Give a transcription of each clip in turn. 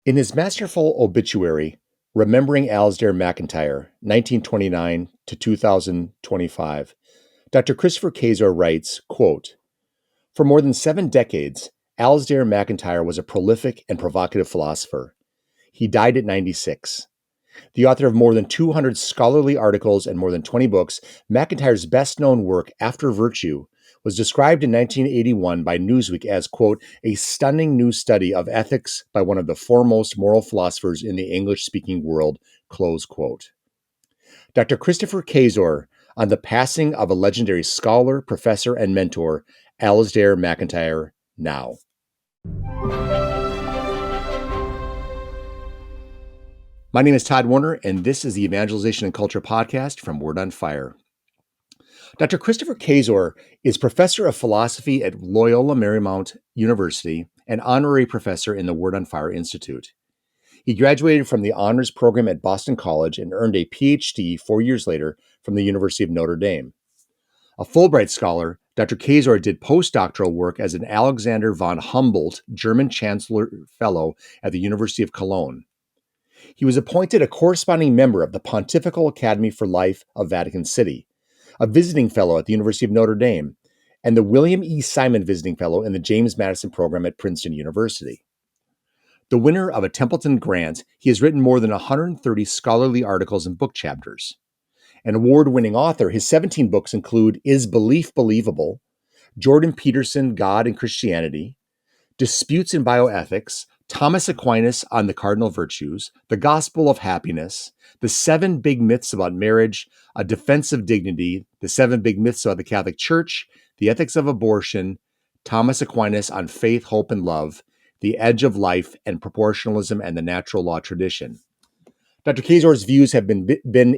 In his masterful obituary, Remembering Alasdair MacIntyre, 1929 to 2025, Dr. Christopher Kaczor writes, quote, "For more than 7 decades, Alasdair MacIntyre was a prolific and provocative philosopher. He died at 96. The author of more than 200 scholarly articles and more than 20 books, MacIntyre's best-known work, After Virtue, was described in 1981 by Newsweek as, quote, a stunning new study of ethics by one of the foremost moral philosophers in the English-speaking world, close quote. Dr. Christopher Kaczor on the passing of a legendary scholar, professor, and mentor, Alasdair MacIntyre, now. My name is Tod Worner, and this is the Evangelization Culture Podcast from Word on Fire. Dr. Christopher Kaczor is professor of philosophy at Loyola Marymount University and honorary professor in the Word on Fire Institute. He graduated from the honors program at Boston College and earned a PhD 4 years later from the University of Notre Dame. A Fulbright scholar, Dr. Kaczor did postdoctoral work as an Alexander von Humboldt German Chancellor Fellow at the University of Cologne. He was appointed a corresponding member of the Pontifical Academy for Life of Vatican City, a visiting fellow at the University of Notre Dame, and the William E. Simon Visiting Fellow in the James Madison Program at Princeton University. The winner of a Templeton Grant, he has written more than 130 scholarly articles and book chapters. An award-winning author, his 17 books include Is Belief Believable?, Jordan Peterson, God and Christianity, Disputes in Bioethics, Thomas Aquinas on the Cardinal Virtues, The Gospel of Happiness, The 7 Big Myths About Marriage, A Defense of Dignity, The 7 Big Myths About the Catholic Church, The Ethics of Abortion, Thomas Aquinas on Faith, Hope, and Love, The Edge of Life, and Proportionalism and the Natural Law Tradition. Dr. Kaczor's views have been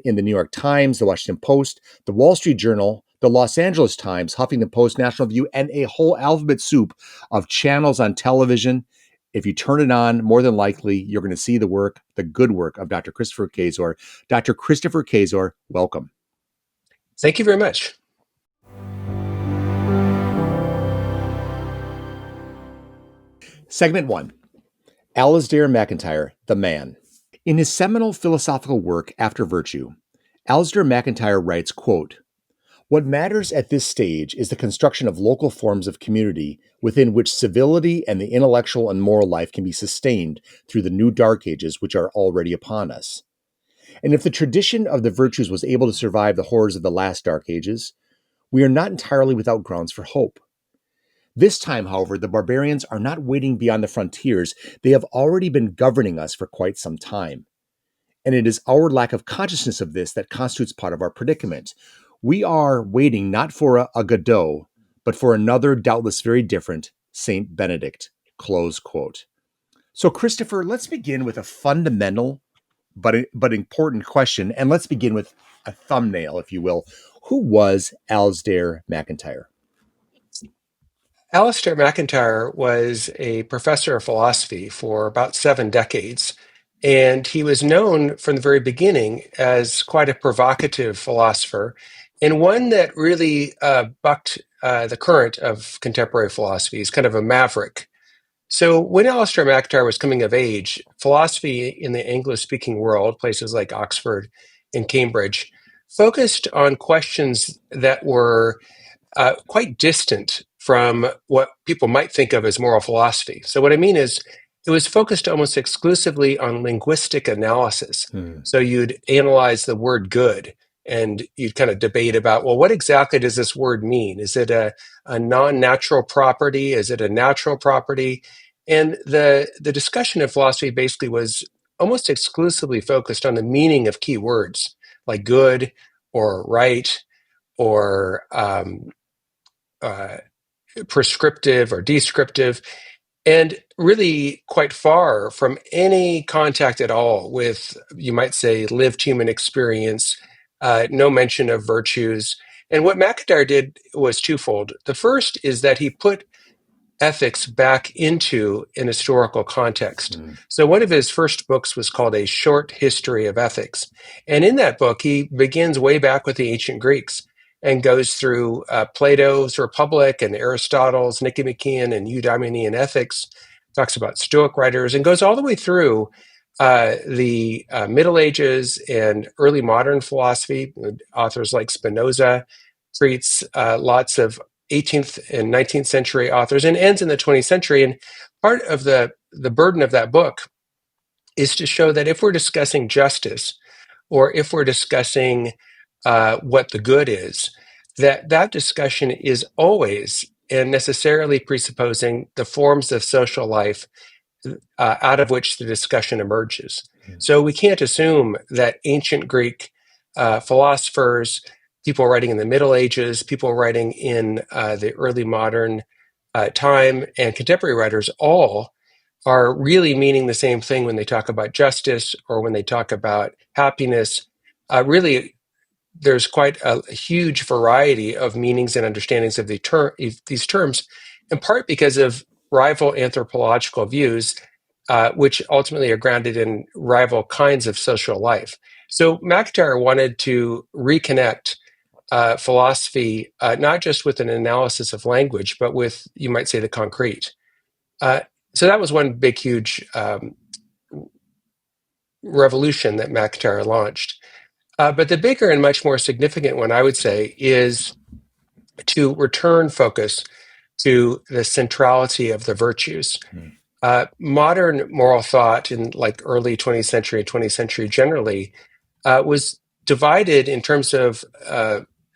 in the New York Times, the Washington Post, the Wall Street Journal, the Los Angeles Times, Huffington Post, National Review, and a whole alphabet soup of channels on television. If you turn it on, more than likely, you're going to see the good work of Dr. Christopher Kaczor. Dr. Christopher Kaczor, welcome. Thank you very much. Segment 1. Alasdair MacIntyre, the man. In his seminal philosophical work, After Virtue, Alasdair MacIntyre writes, quote, "What matters at this stage is the construction of local forms of community within which civility and the intellectual and moral life can be sustained through the new dark ages which are already upon us. And if the tradition of the virtues was able to survive the horrors of the last dark ages, we are not entirely without grounds for hope. This time, however, the barbarians are not waiting beyond the frontiers. They have already been governing us for quite some time. And it is our lack of consciousness of this that constitutes part of our predicament. We are waiting not for a Godot, but for another, doubtless very different, Saint Benedict," close quote. So, Christopher, let's begin with a fundamental but important question, and let's begin with a thumbnail, if you will. Who was Alasdair MacIntyre? Alasdair MacIntyre was a professor of philosophy for about 7 decades, and he was known from the very beginning as quite a provocative philosopher, and one that really bucked the current of contemporary philosophy. He's kind of a maverick. So when Alasdair MacIntyre was coming of age, philosophy in the English-speaking world, places like Oxford and Cambridge, focused on questions that were quite distant from what people might think of as moral philosophy. So what I mean is, it was focused almost exclusively on linguistic analysis. So you'd analyze the word good, and you'd kind of debate about, well, what exactly does this word mean? Is it a non-natural property? Is it a natural property? And the discussion of philosophy basically was almost exclusively focused on the meaning of key words, like good or right or prescriptive or descriptive, and really quite far from any contact at all with, you might say, lived human experience, no mention of virtues. And what MacIntyre did was twofold. The first is that he put ethics back into an historical context. So one of his first books was called A Short History of Ethics. And in that book, he begins way back with the ancient Greeks and goes through Plato's Republic and Aristotle's Nicomachean and Eudaimenean ethics, talks about Stoic writers, and goes all the way through the Middle Ages and early modern philosophy. Authors like Spinoza, treats lots of 18th and 19th century authors, and ends in the 20th century. And part of the burden of that book is to show that if we're discussing justice, or if we're discussing what the good is, that discussion is always and necessarily presupposing the forms of social life out of which the discussion emerges. So we can't assume that ancient Greek philosophers, people writing in the Middle Ages, people writing in the early modern time, and contemporary writers all are really meaning the same thing when they talk about justice or when they talk about happiness. Really, there's quite a huge variety of meanings and understandings of these terms, in part because of rival anthropological views, which ultimately are grounded in rival kinds of social life. So MacIntyre wanted to reconnect philosophy, not just with an analysis of language, but with, you might say, the concrete. So that was one big, huge revolution that MacIntyre launched. But the bigger and much more significant one, I would say, is to return focus to the centrality of the virtues. Modern moral thought in like early 20th century and 20th century generally was divided in terms of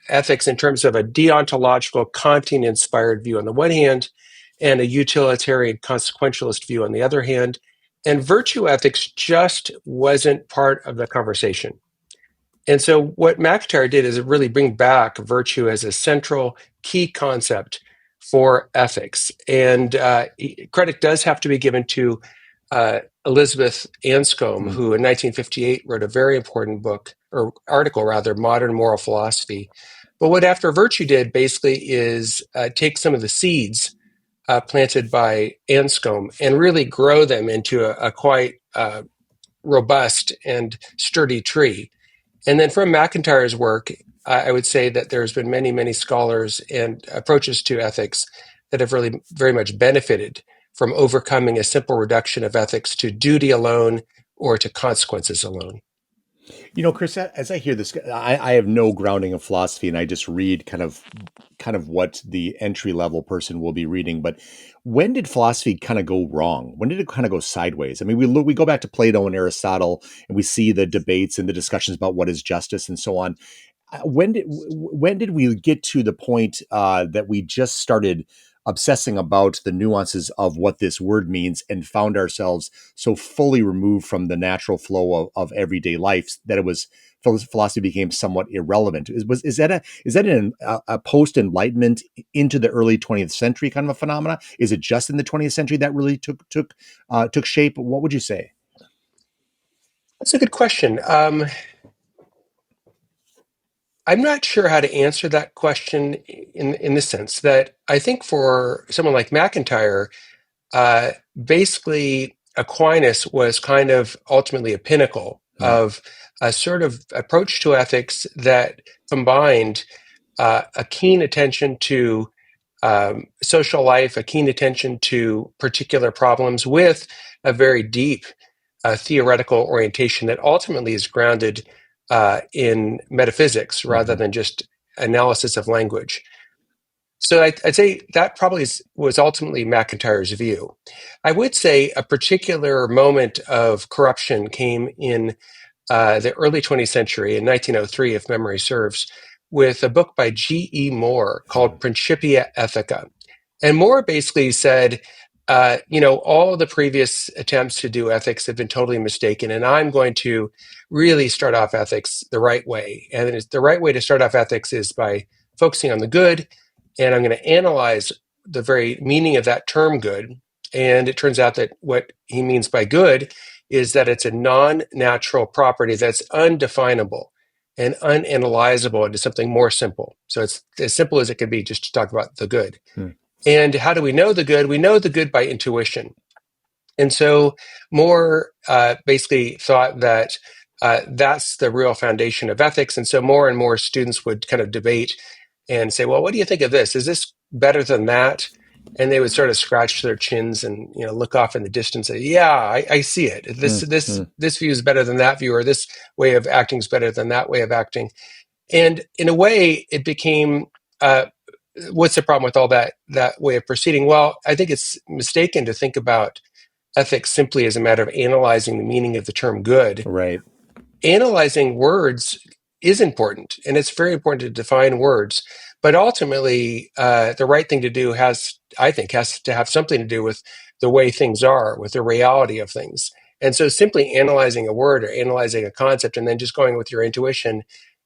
ethics, in terms of a deontological Kantian-inspired view on the one hand, and a utilitarian consequentialist view on the other hand. And virtue ethics just wasn't part of the conversation. And so what MacIntyre did is really bring back virtue as a central key concept for ethics. And credit does have to be given to Elizabeth Anscombe, who in 1958 wrote a very important book, or article rather, Modern Moral Philosophy. But what After Virtue did basically is take some of the seeds planted by Anscombe and really grow them into a quite robust and sturdy tree. And then from MacIntyre's work, I would say that there's been many, many scholars and approaches to ethics that have really very much benefited from overcoming a simple reduction of ethics to duty alone or to consequences alone. You know, Chris, as I hear this, I have no grounding of philosophy, and I just read kind of what the entry level person will be reading. But when did philosophy kind of go wrong? When did it kind of go sideways? I mean, we go back to Plato and Aristotle, and we see the debates and the discussions about what is justice and so on. When did we get to the point that we just started obsessing about the nuances of what this word means and found ourselves so fully removed from the natural flow of everyday life that it was philosophy became somewhat irrelevant? Is that a post Enlightenment into the early 20th century kind of a phenomena? Is it just in the 20th century that really took shape? What would you say? That's a good question. I'm not sure how to answer that question in the sense that I think for someone like MacIntyre, basically Aquinas was kind of ultimately a pinnacle of a sort of approach to ethics that combined a keen attention to social life, a keen attention to particular problems with a very deep theoretical orientation that ultimately is grounded in metaphysics rather than just analysis of language. So I'd say that probably was ultimately MacIntyre's view. I would say a particular moment of corruption came in the early 20th century, in 1903, if memory serves, with a book by G.E. Moore called Principia Ethica. And Moore basically said, all the previous attempts to do ethics have been totally mistaken, and I'm going to really start off ethics the right way. And the right way to start off ethics is by focusing on the good, and I'm going to analyze the very meaning of that term good. And it turns out that what he means by good is that it's a non-natural property that's undefinable and unanalyzable into something more simple. So it's as simple as it can be just to talk about the good. And how do we know the good? We know the good by intuition. And so Moore basically thought that that's the real foundation of ethics. And so more and more students would kind of debate and say, well, what do you think of this? Is this better than that? and they would sort of scratch their chins and look off in the distance and say, "Yeah, I see it. This Mm, this mm, this view is better than that view, or this way of acting is better than that way of acting." And in a way, it became. What's the problem with all that way of proceeding? Well, I think it's mistaken to think about ethics simply as a matter of analyzing the meaning of the term good. right. Analyzing words is important, and it's very important to define words. But ultimately, the right thing to do I think, has to have something to do with the way things are, with the reality of things. And so, simply analyzing a word or analyzing a concept and then just going with your intuition,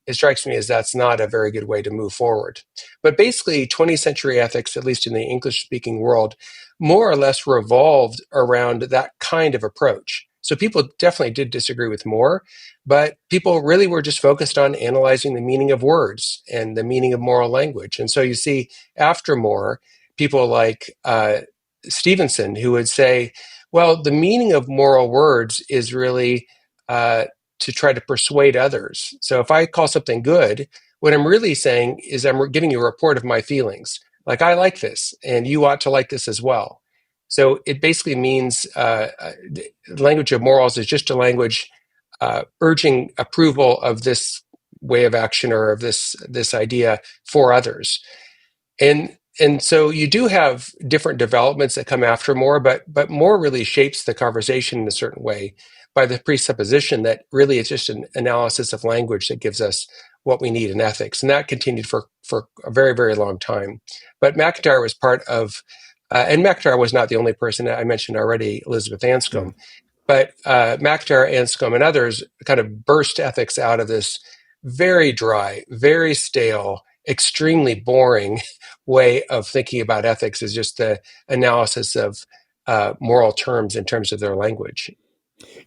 it strikes me as that's not a very good way to move forward. But basically, 20th century ethics, at least in the English speaking world, more or less revolved around that kind of approach. So people definitely did disagree with More, but people really were just focused on analyzing the meaning of words and the meaning of moral language. And so you see, after More, people like Stevenson, who would say, well, the meaning of moral words is really to try to persuade others. So if I call something good, what I'm really saying is I'm giving you a report of my feelings. Like, I like this, and you ought to like this as well. So it basically means the language of morals is just a language urging approval of this way of action or of this idea for others. And so you do have different developments that come after More, but More really shapes the conversation in a certain way by the presupposition that really it's just an analysis of language that gives us what we need in ethics, and that continued for a very, very long time. But MacIntyre was part of, and MacIntyre was not the only person. I mentioned already Elizabeth Mm. Anscombe, but MacIntyre, Anscombe, and others kind of burst ethics out of this very dry, very stale, extremely boring way of thinking about ethics, is just the analysis of moral terms in terms of their language.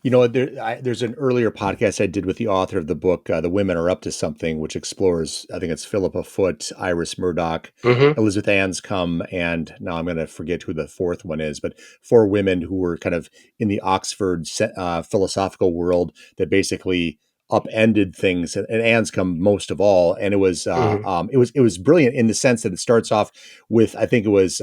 There's an earlier podcast I did with the author of the book, The Women Are Up to Something, which explores, I think it's Philippa Foot, Iris Murdoch, Mm-hmm. Elizabeth Anscombe, and now I'm going to forget who the fourth one is, but four women who were kind of in the Oxford philosophical world that basically upended things, and Anscombe most of all. And Mm-hmm. it was brilliant in the sense that it starts off with, I think it was.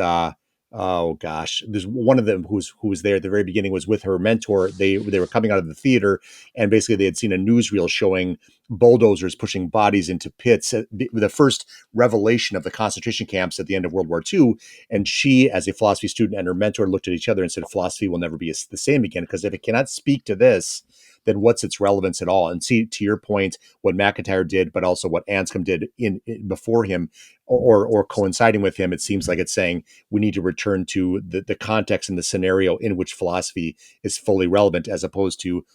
Oh gosh, there's one of them who was there at the very beginning, was with her mentor. They were coming out of the theater, and basically they had seen a newsreel showing bulldozers pushing bodies into pits, the first revelation of the concentration camps at the end of World War II. And she, as a philosophy student, and her mentor looked at each other and said, philosophy will never be the same again, because if it cannot speak to this, then what's its relevance at all? And see, to your point, what MacIntyre did, but also what Anscombe did in before him, or coinciding with him, it seems like it's saying we need to return to the context and the scenario in which philosophy is fully relevant, as opposed to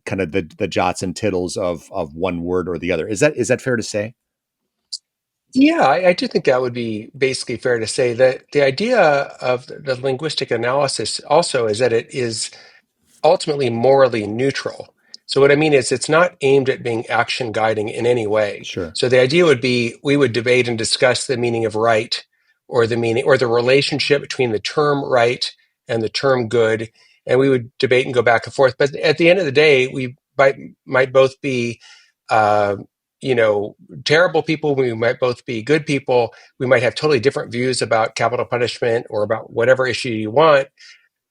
kind of the jots and tittles of one word or the other. Is that fair to say? Yeah, I do think that would be basically fair to say that the idea of the linguistic analysis also is that it is ultimately morally neutral. So what I mean is it's not aimed at being action guiding in any way. Sure. So the idea would be we would debate and discuss the meaning of right, or the meaning or the relationship between the term right and the term good, and we would debate and go back and forth. But at the end of the day, we might both be uh, terrible people. We might both be good people. We might have totally different views about capital punishment or about whatever issue you want,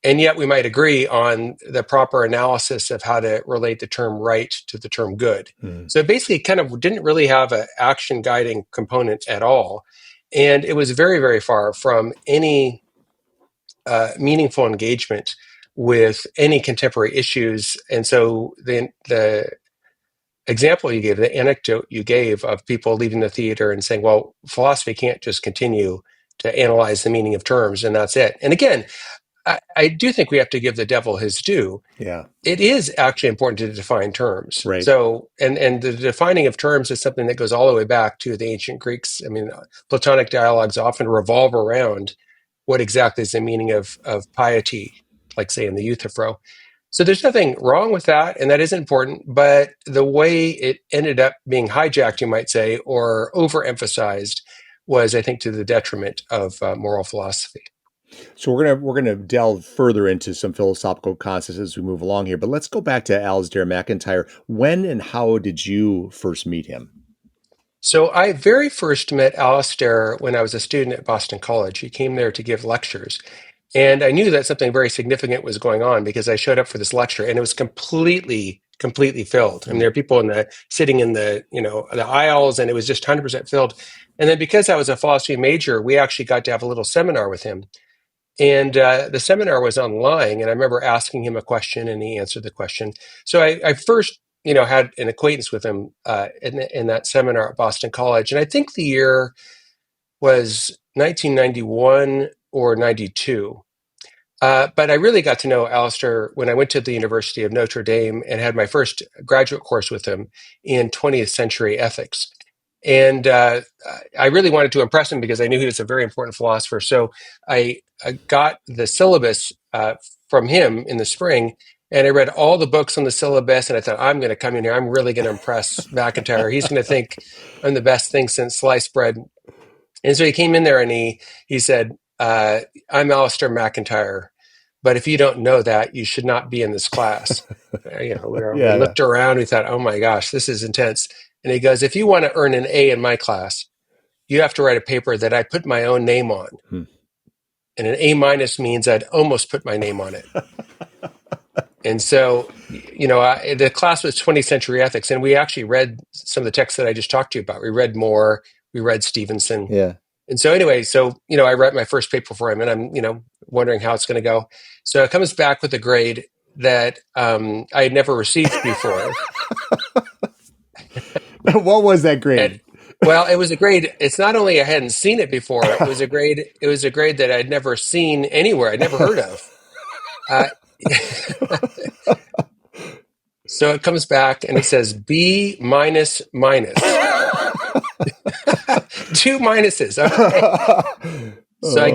and yet we might agree on the proper analysis of how to relate the term right to the term good. Mm. So it basically kind of didn't really have an action guiding component at all. And it was very, very far from any meaningful engagement with any contemporary issues. And so the example you gave, the anecdote you gave of people leaving the theater and saying, well, philosophy can't just continue to analyze the meaning of terms and that's it. And again, I do think we have to give the devil his due. Yeah. It is actually important to define terms. Right. So, and the defining of terms is something that goes all the way back to the ancient Greeks. I mean, Platonic dialogues often revolve around what exactly is the meaning of piety, like say in the Euthyphro. So there's nothing wrong with that, and that is important. But the way it ended up being hijacked, you might say, or overemphasized, was, I think, to the detriment of moral philosophy. So we're gonna delve further into some philosophical concepts as we move along here. But let's go back to Alasdair MacIntyre. When and how did you first meet him? So I very first met Alasdair when I was a student at Boston College. He came there to give lectures. And I knew that something very significant was going on because I showed up for this lecture and it was completely filled. I mean, there are people sitting in the aisles, and it was just 100% filled. And then because I was a philosophy major, we actually got to have a little seminar with him. And the seminar was on lying, and I remember asking him a question, and he answered the question. So I first, had an acquaintance with him in that seminar at Boston College, and I think the year was 1991 or 92. But I really got to know Alasdair when I went to the University of Notre Dame and had my first graduate course with him in 20th century ethics. And I really wanted to impress him because I knew he was a very important philosopher. So I got the syllabus from him in the spring, and I read all the books on the syllabus, and I thought, I'm going to come in here. I'm really going to impress MacIntyre. He's going to think I'm the best thing since sliced bread. And so he came in there and he said, I'm Alasdair MacIntyre, but if you don't know that, you should not be in this class. We looked around, we thought, oh my gosh, this is intense. And he goes, if you want to earn an A in my class, you have to write a paper that I put my own name on. And an A minus means I'd almost put my name on it. And so, the class was 20th century ethics, and we actually read some of the texts that I just talked to you about. We read Moore, we read Stevenson. Yeah. And so anyway, I write my first paper for him, and I'm, wondering how it's going to go. So it comes back with a grade that I had never received before. What was that grade? Well, it was a grade. It's not only I hadn't seen it before, it was a grade that I'd never seen anywhere. I'd never heard of. So it comes back and it says B minus minus. Two minuses. Okay. So I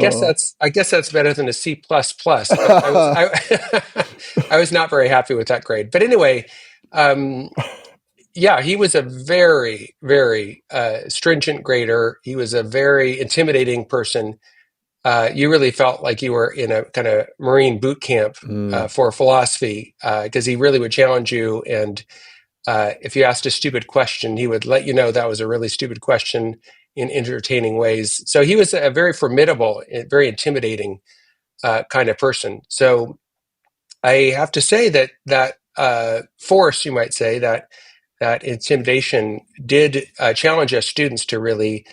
guess that's better than a C plus plus. I was not very happy with that grade. But anyway, he was a very, very stringent grader. He was a very intimidating person. You really felt like you were in a kind of Marine boot camp for philosophy because he really would challenge you. And if you asked a stupid question, he would let you know that was a really stupid question in entertaining ways. So he was a very formidable, very intimidating kind of person. So I have to say that force, you might say, that intimidation did challenge us students to really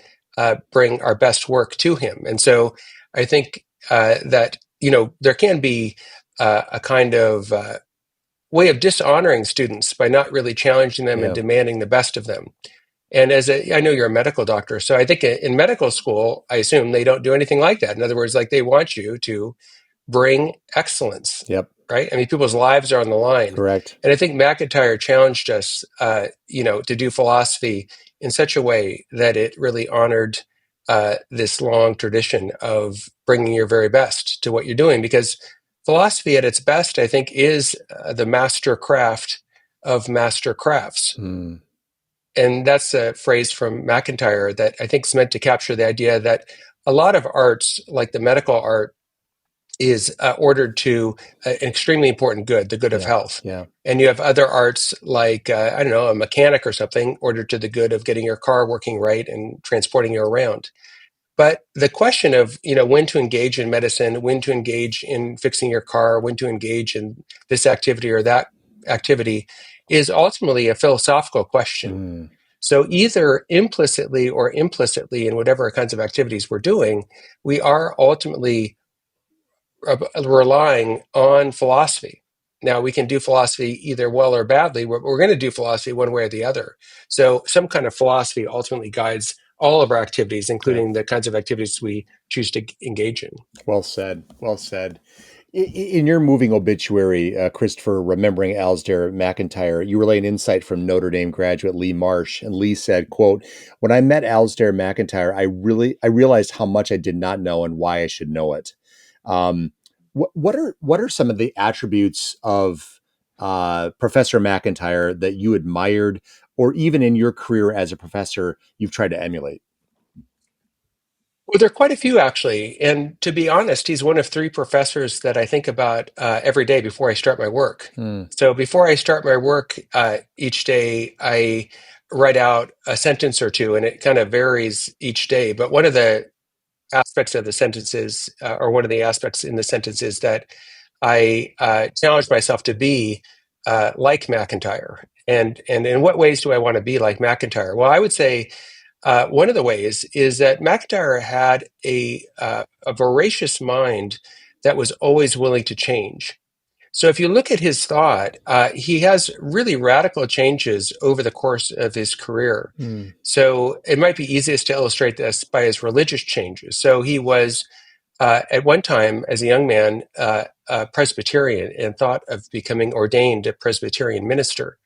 bring our best work to him. And so I think that, there can be a kind of way of dishonoring students by not really challenging them and demanding the best of them. And I know you're a medical doctor, so I think in medical school, I assume they don't do anything like that. In other words, like they want you to bring excellence. Yep. Right? I mean, people's lives are on the line. Correct. And I think MacIntyre challenged us, to do philosophy in such a way that it really honored this long tradition of bringing your very best to what you're doing. Because philosophy at its best, I think, is the master craft of master crafts. And that's a phrase from MacIntyre that I think is meant to capture the idea that a lot of arts, like the medical art, is ordered to an extremely important good, the good of health. Yeah. And you have other arts like, a mechanic or something, ordered to the good of getting your car working right and transporting you around. But the question of, when to engage in medicine, when to engage in fixing your car, when to engage in this activity or that activity is ultimately a philosophical question. So either implicitly or implicitly in whatever kinds of activities we're doing, we are ultimately relying on philosophy. Now, we can do philosophy either well or badly. We're going to do philosophy one way or the other. So some kind of philosophy ultimately guides all of our activities, including the kinds of activities we choose to engage in. Well said. Well said. In your moving obituary, Christopher, remembering Alasdair MacIntyre, you relay an insight from Notre Dame graduate Lee Marsh. And Lee said, quote, "When I met Alasdair MacIntyre, I realized how much I did not know and why I should know it." What are some of the attributes of Professor MacIntyre that you admired, or even in your career as a professor, you've tried to emulate? Well, there are quite a few, actually. And to be honest, he's one of three professors that I think about every day before I start my work. So before I start my work each day, I write out a sentence or two, and it kind of varies each day. But one of the aspects of the sentences, or one of the aspects in the sentence, is that I challenge myself to be like MacIntyre. And in what ways do I want to be like MacIntyre? Well, I would say one of the ways is that MacIntyre had a voracious mind that was always willing to change. So if you look at his thought, he has really radical changes over the course of his career. So it might be easiest to illustrate this by his religious changes. So he was, at one time, as a young man, a Presbyterian and thought of becoming ordained a Presbyterian minister.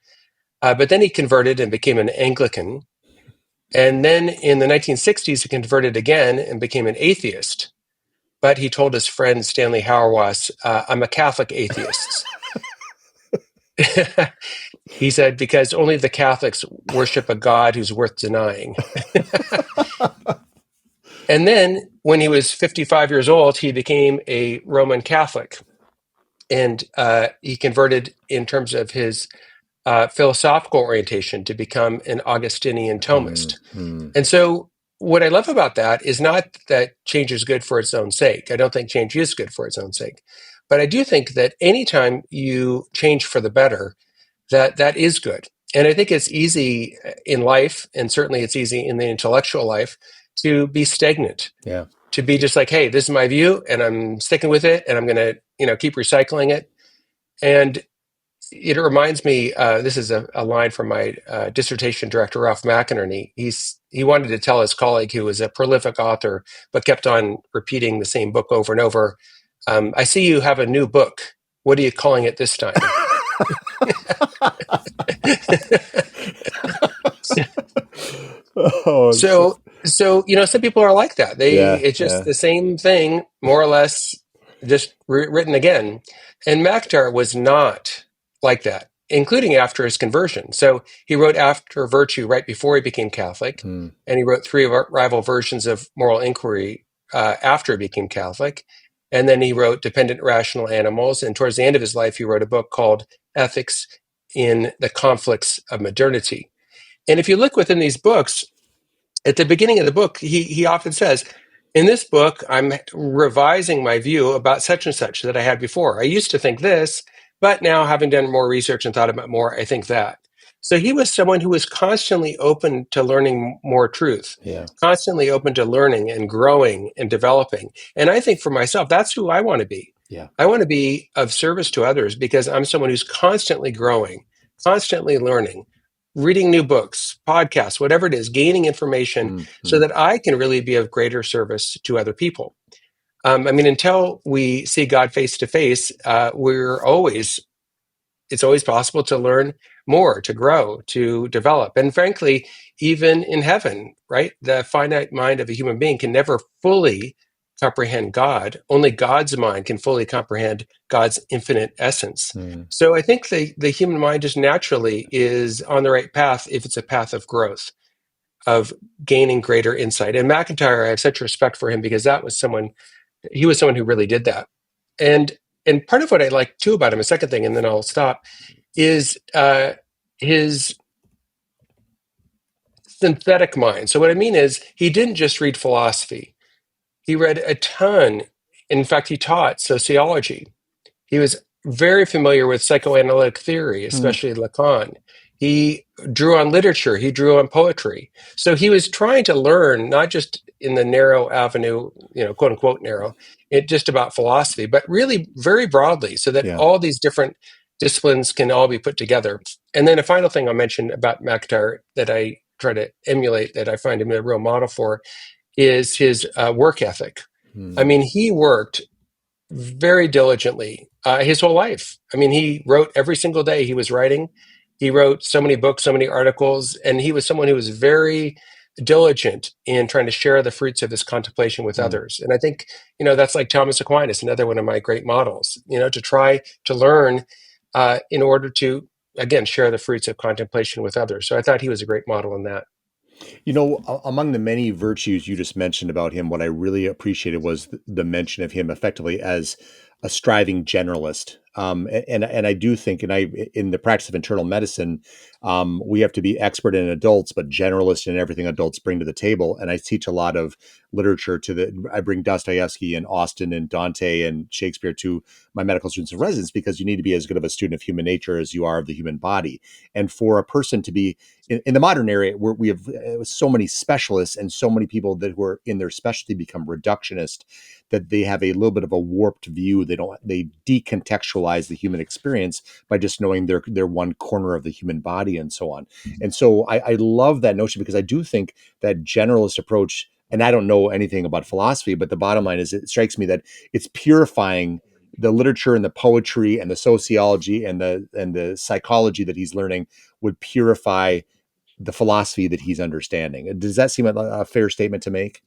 But then he converted and became an Anglican. And then in the 1960s, he converted again and became an atheist. But he told his friend Stanley Hauerwas, I'm a Catholic atheist. He said, because only the Catholics worship a God who's worth denying. And then when he was 55 years old, he became a Roman Catholic. And he converted in terms of his philosophical orientation to become an Augustinian Thomist. And so what I love about that is not that change is good for its own sake. I don't think change is good for its own sake. But I do think that anytime you change for the better, that is good. And I think it's easy in life, and certainly it's easy in the intellectual life, to be stagnant. Yeah. To be just like, hey, this is my view, and I'm sticking with it, and I'm going to, keep recycling it. And it reminds me, this is a line from my dissertation director, Ralph McInerney. He wanted to tell his colleague, who was a prolific author, but kept on repeating the same book over and over, I see you have a new book. What are you calling it this time? So some people are like that. It's just the same thing, more or less, just written again. And MacIntyre was not like that, including after his conversion. So he wrote After Virtue right before he became Catholic, and he wrote 3 rival versions of Moral Inquiry after he became Catholic. And then he wrote Dependent Rational Animals. And towards the end of his life, he wrote a book called Ethics in the Conflicts of Modernity. And if you look within these books, at the beginning of the book, he often says, in this book, I'm revising my view about such and such that I had before. I used to think this, but now, having done more research and thought about more, I think that. So he was someone who was constantly open to learning more truth, constantly open to learning and growing and developing. And I think for myself, that's who I want to be. I want to be of service to others because I'm someone who's constantly growing, constantly learning, reading new books, podcasts, whatever it is, gaining information so that I can really be of greater service to other people. Until we see God face to face, it's always possible to learn more, to grow, to develop. And frankly, even in heaven, right? The finite mind of a human being can never fully comprehend God. Only God's mind can fully comprehend God's infinite essence. So I think the human mind just naturally is on the right path if it's a path of growth, of gaining greater insight. And MacIntyre, I have such respect for him because he was someone who really did that. And part of what I like too about him, a second thing, and then I'll stop, is his synthetic mind. So what I mean is he didn't just read philosophy. He read a ton. In fact, he taught sociology. He was very familiar with psychoanalytic theory, especially Lacan. He drew on literature. He drew on poetry. So he was trying to learn, not just in the narrow avenue, quote unquote narrow, just about philosophy, but really very broadly so that all these different disciplines can all be put together. And then a final thing I'll mention about MacIntyre that I try to emulate, that I find him a real model for, is his work ethic. He worked very diligently his whole life. He wrote every single day he was writing. He wrote so many books, so many articles, and he was someone who was very diligent in trying to share the fruits of his contemplation with others. And I think, that's like Thomas Aquinas, another one of my great models, to try to learn in order to, again, share the fruits of contemplation with others. So I thought he was a great model in that. Among the many virtues you just mentioned about him, what I really appreciated was the mention of him effectively as a striving generalist. And I do think, and I in the practice of internal medicine, we have to be expert in adults, but generalist in everything adults bring to the table. And I teach a lot of literature I bring Dostoevsky and Austen and Dante and Shakespeare to my medical students and residents, because you need to be as good of a student of human nature as you are of the human body. And for a person to be in the modern era, where we have so many specialists and so many people that who are in their specialty become reductionist, that they have a little bit of a warped view. They decontextualize the human experience by just knowing their one corner of the human body and so on. And so I love that notion, because I do think that generalist approach, and I don't know anything about philosophy, but the bottom line is, it strikes me that it's purifying the literature and the poetry and the sociology and the psychology that he's learning would purify the philosophy that he's understanding. Does that seem a fair statement to make?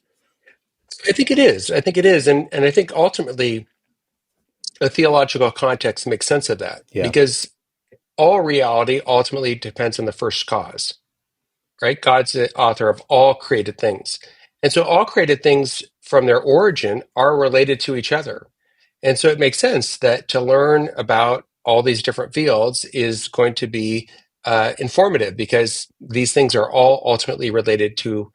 I think it is. I think it is. And I think ultimately a theological context makes sense of that, Yeah. because all reality ultimately depends on the first cause, right? God's the author of all created things. And so all created things from their origin are related to each other. And so it makes sense that to learn about all these different fields is going to be informative, because these things are all ultimately related to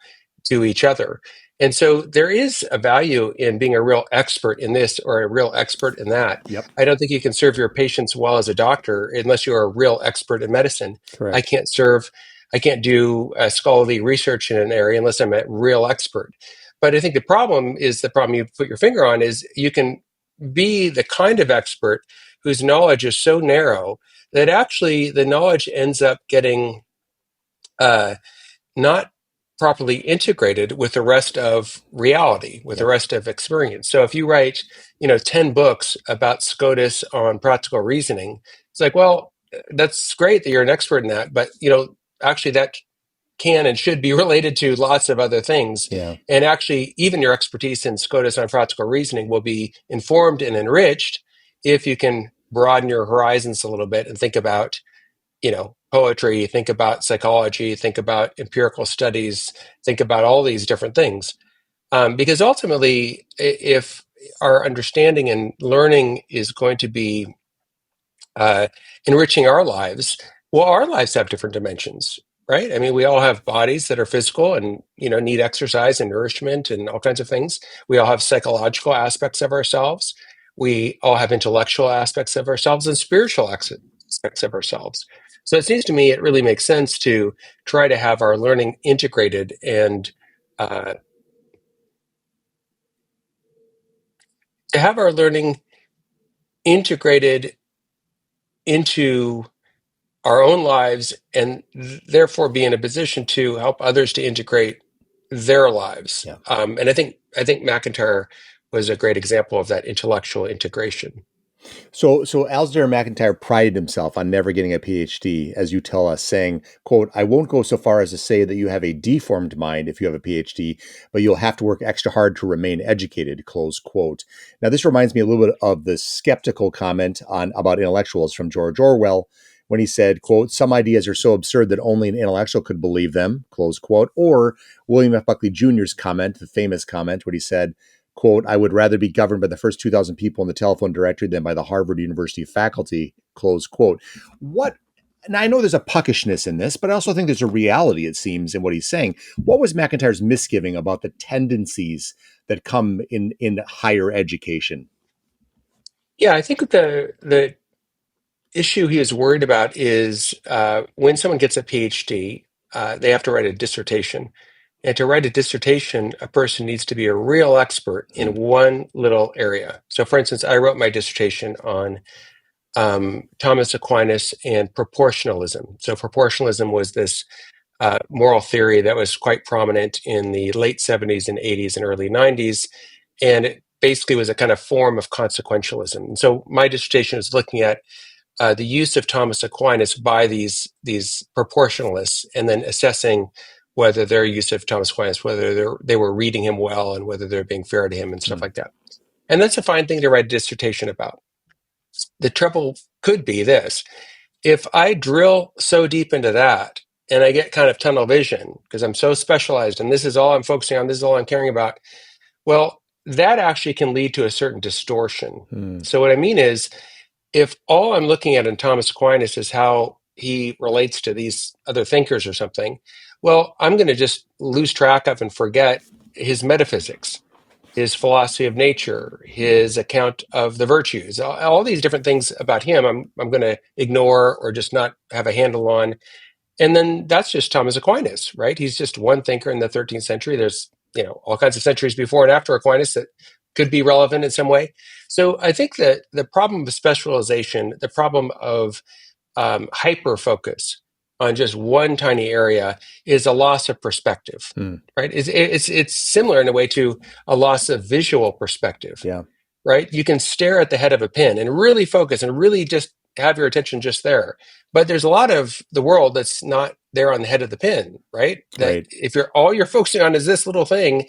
each other. And so there is a value in being a real expert in this or a real expert in that. Yep. I don't think you can serve your patients well as a doctor unless you're a real expert in medicine. I Correct. can't serve, I can't do scholarly research in an area unless I'm a real expert. But I think the problem you put your finger on is you can be the kind of expert whose knowledge is so narrow that actually the knowledge ends up getting uh, not properly integrated with the rest of reality, with the Yep. rest of experience. So if you write, 10 books about SCOTUS on practical reasoning, it's like, well, that's great that you're an expert in that, but actually that can and should be related to lots of other things. Yeah. And actually, even your expertise in SCOTUS on practical reasoning will be informed and enriched if you can broaden your horizons a little bit and think about, poetry, think about psychology, think about empirical studies, think about all these different things. Because ultimately, if our understanding and learning is going to be uh, enriching our lives, well, our lives have different dimensions, right? I mean, we all have bodies that are physical and need exercise and nourishment and all kinds of things. We all have psychological aspects of ourselves. We all have intellectual aspects of ourselves and spiritual aspects of ourselves. So it seems to me it really makes sense to try to have our learning integrated and uh, to have our learning integrated into our own lives, and therefore be in a position to help others to integrate their lives. Yeah. And I think MacIntyre was a great example of that intellectual integration. So Alasdair MacIntyre prided himself on never getting a PhD, as you tell us, saying, quote, "I won't go so far as to say that you have a deformed mind if you have a PhD, but you'll have to work extra hard to remain educated," close quote. Now, this reminds me a little bit of the skeptical comment about intellectuals from George Orwell, when he said, quote, "Some ideas are so absurd that only an intellectual could believe them," close quote. Or William F. Buckley Jr.'s comment, the famous comment, when he said, quote, "I would rather be governed by the first 2,000 people in the telephone directory than by the Harvard University faculty," close quote. What, and I know there's a puckishness in this, but I also think there's a reality, it seems, in what he's saying. What was MacIntyre's misgiving about the tendencies that come in higher education? Yeah, I think the issue he is worried about is when someone gets a PhD, they have to write a dissertation. And to write a dissertation, a person needs to be a real expert in one little area. So, for instance, I wrote my dissertation on Thomas Aquinas and proportionalism. So, proportionalism was this moral theory that was quite prominent in the late 70s and 80s and early 90s. And it basically was a kind of form of consequentialism. And so, my dissertation is looking at the use of Thomas Aquinas by these proportionalists, and then assessing whether their use of Thomas Aquinas, whether they were reading him well, and whether they're being fair to him and stuff Hmm. like that. And that's a fine thing to write a dissertation about. The trouble could be this: if I drill so deep into that and I get kind of tunnel vision because I'm so specialized and this is all I'm focusing on, this is all I'm caring about, well, that actually can lead to a certain distortion. Hmm. So what I mean is, if all I'm looking at in Thomas Aquinas is how he relates to these other thinkers or something, well, I'm going to just lose track of and forget his metaphysics, his philosophy of nature, his account of the virtues, all these different things about him. I'm going to ignore or just not have a handle on. And then that's just Thomas Aquinas, right? He's just one thinker in the 13th century. There's, all kinds of centuries before and after Aquinas that could be relevant in some way. So I think that the problem of specialization, the problem of hyper focus on just one tiny area is a loss of perspective, right? It's similar in a way to a loss of visual perspective, Yeah. right? You can stare at the head of a pin and really focus and really just have your attention just there. But there's a lot of the world that's not there on the head of the pin, right? That Right. if all you're focusing on is this little thing,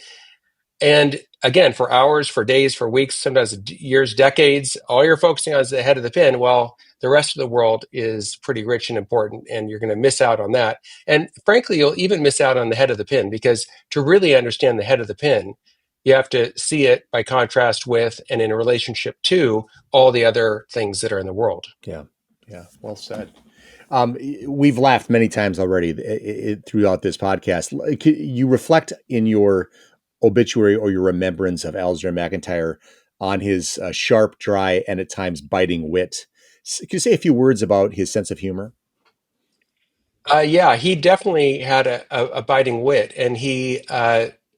and again, for hours, for days, for weeks, sometimes years, decades, all you're focusing on is the head of the pin. Well, the rest of the world is pretty rich and important, and you're going to miss out on that. And frankly, you'll even miss out on the head of the pin, because to really understand the head of the pin, you have to see it by contrast with and in a relationship to all the other things that are in the world. Yeah. Yeah. Well said. We've laughed many times already throughout this podcast. You reflect in your obituary or your remembrance of Alasdair MacIntyre on his sharp, dry, and at times biting wit. Can you say a few words about his sense of humor? Yeah, he definitely had a biting wit, and he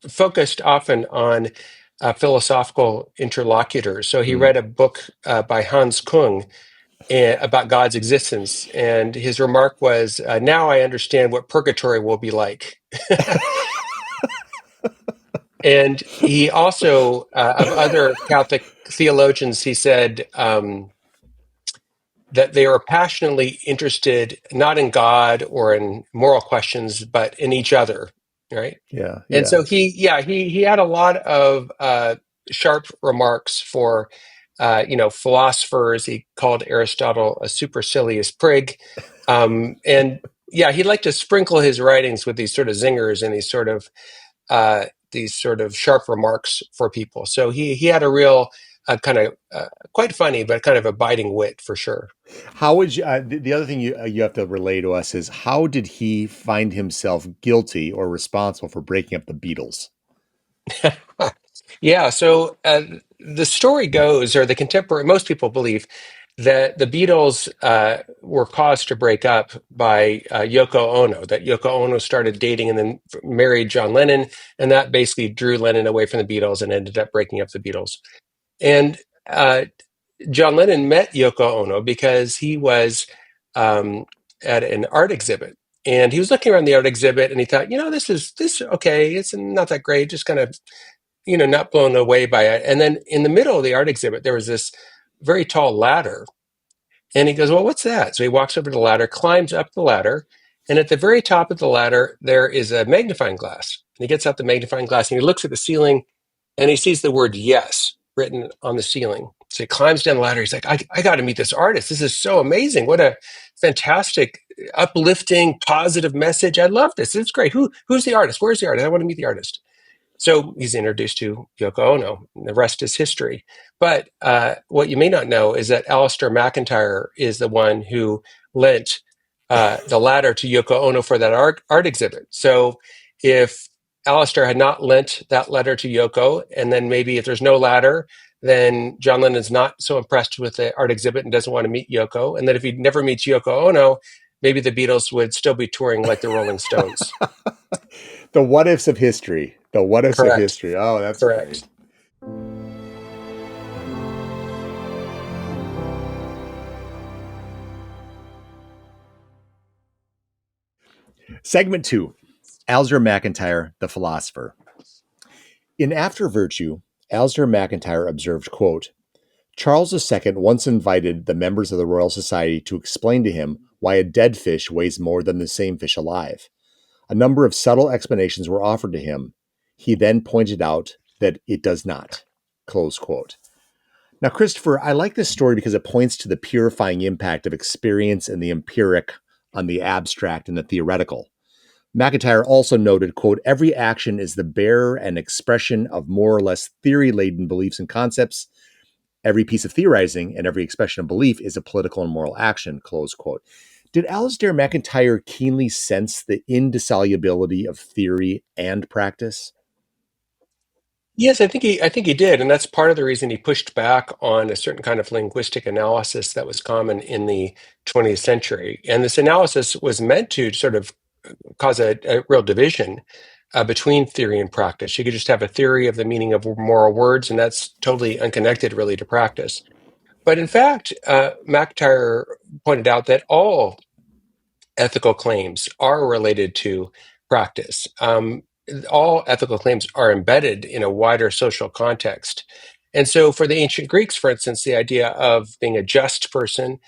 focused often on philosophical interlocutors. So he read a book by Hans Kung about God's existence, and his remark was, "Now I understand what purgatory will be like." And he also, of other Catholic theologians, he said that they are passionately interested not in God or in moral questions, but in each other, right? Yeah. And Yeah. so he had a lot of sharp remarks for philosophers. He called Aristotle a supercilious prig, and yeah, he liked to sprinkle his writings with these sort of zingers and these sort of sharp remarks for people. So he had a real kind of quite funny, but kind of a biting wit for sure. How would you? The other thing you have to relay to us is how did he find himself guilty or responsible for breaking up the Beatles? Yeah, so the story goes, or the contemporary, most people believe that the Beatles were caused to break up by Yoko Ono, that Yoko Ono started dating and then married John Lennon, and that basically drew Lennon away from the Beatles and ended up breaking up the Beatles. And uh, John Lennon met Yoko Ono because he was at an art exhibit. And he was looking around the art exhibit and he thought, this okay, it's not that great, just kind of not blown away by it. And then in the middle of the art exhibit, there was this very tall ladder. And he goes, well, what's that? So he walks over to the ladder, climbs up the ladder. And at the very top of the ladder, there is a magnifying glass. And he gets out the magnifying glass and he looks at the ceiling and he sees the word yes written on the ceiling. So he climbs down the ladder. He's like, I got to meet this artist. This is so amazing. What a fantastic, uplifting, positive message. I love this. It's great. Who's the artist? Where's the artist? I want to meet the artist. So he's introduced to Yoko Ono, and the rest is history. But what you may not know is that Alasdair MacIntyre is the one who lent the ladder to Yoko Ono for that art exhibit. So if Alasdair had not lent that letter to Yoko, and then maybe if there's no ladder, then John Lennon's not so impressed with the art exhibit and doesn't want to meet Yoko. And then if he never meets Yoko Ono, maybe the Beatles would still be touring like the Rolling Stones. The what ifs of history. The what ifs of Correct. history. Oh, that's Correct. great. Segment 2. Alasdair MacIntyre, the philosopher. In After Virtue, Alasdair MacIntyre observed, quote, Charles II once invited the members of the Royal Society to explain to him why a dead fish weighs more than the same fish alive. A number of subtle explanations were offered to him. He then pointed out that it does not. Close quote. Now, Christopher, I like this story because it points to the purifying impact of experience and the empiric on the abstract and the theoretical. MacIntyre also noted, quote, every action is the bearer and expression of more or less theory-laden beliefs and concepts. Every piece of theorizing and every expression of belief is a political and moral action, close quote. Did Alasdair MacIntyre keenly sense the indissolubility of theory and practice? Yes, I think he did, and that's part of the reason he pushed back on a certain kind of linguistic analysis that was common in the 20th century. And this analysis was meant to sort of cause a real division between theory and practice. You could just have a theory of the meaning of moral words, and that's totally unconnected, really, to practice. But in fact, MacIntyre pointed out that all ethical claims are related to practice. All ethical claims are embedded in a wider social context. And so, for the ancient Greeks, for instance, the idea of being a just person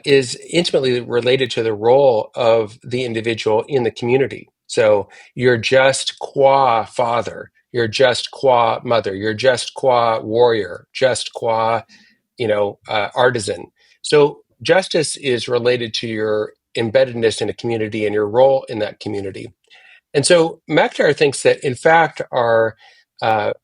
is intimately related to the role of the individual in the community. So, you're just qua father, you're just qua mother, you're just qua warrior, just qua artisan. So justice is related to your embeddedness in a community and your role in that community. And so MacIntyre thinks that, in fact, our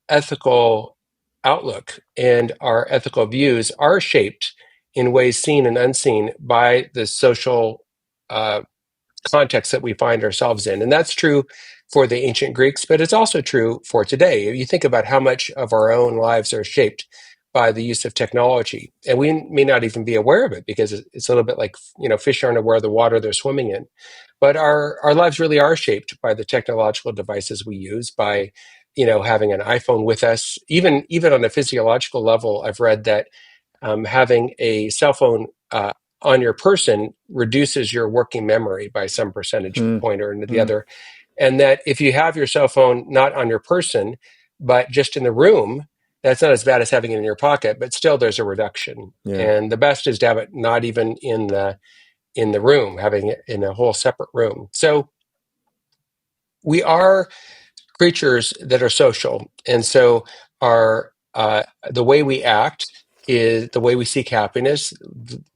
ethical outlook and our ethical views are shaped in ways seen and unseen by the social uh, context that we find ourselves in. And that's true for the ancient Greeks, but it's also true for today. If you think about how much of our own lives are shaped by the use of technology, and we may not even be aware of it because it's a little bit like, fish aren't aware of the water they're swimming in. But our lives really are shaped by the technological devices we use, by having an iPhone with us. Even on a physiological level, I've read that having a cell phone on your person reduces your working memory by some percentage Hmm. point or the other. And that if you have your cell phone not on your person, but just in the room, that's not as bad as having it in your pocket, but still there's a reduction. Yeah. And the best is to have it not even in the room, having it in a whole separate room. So we are creatures that are social, and so our the way we act is the way we seek happiness.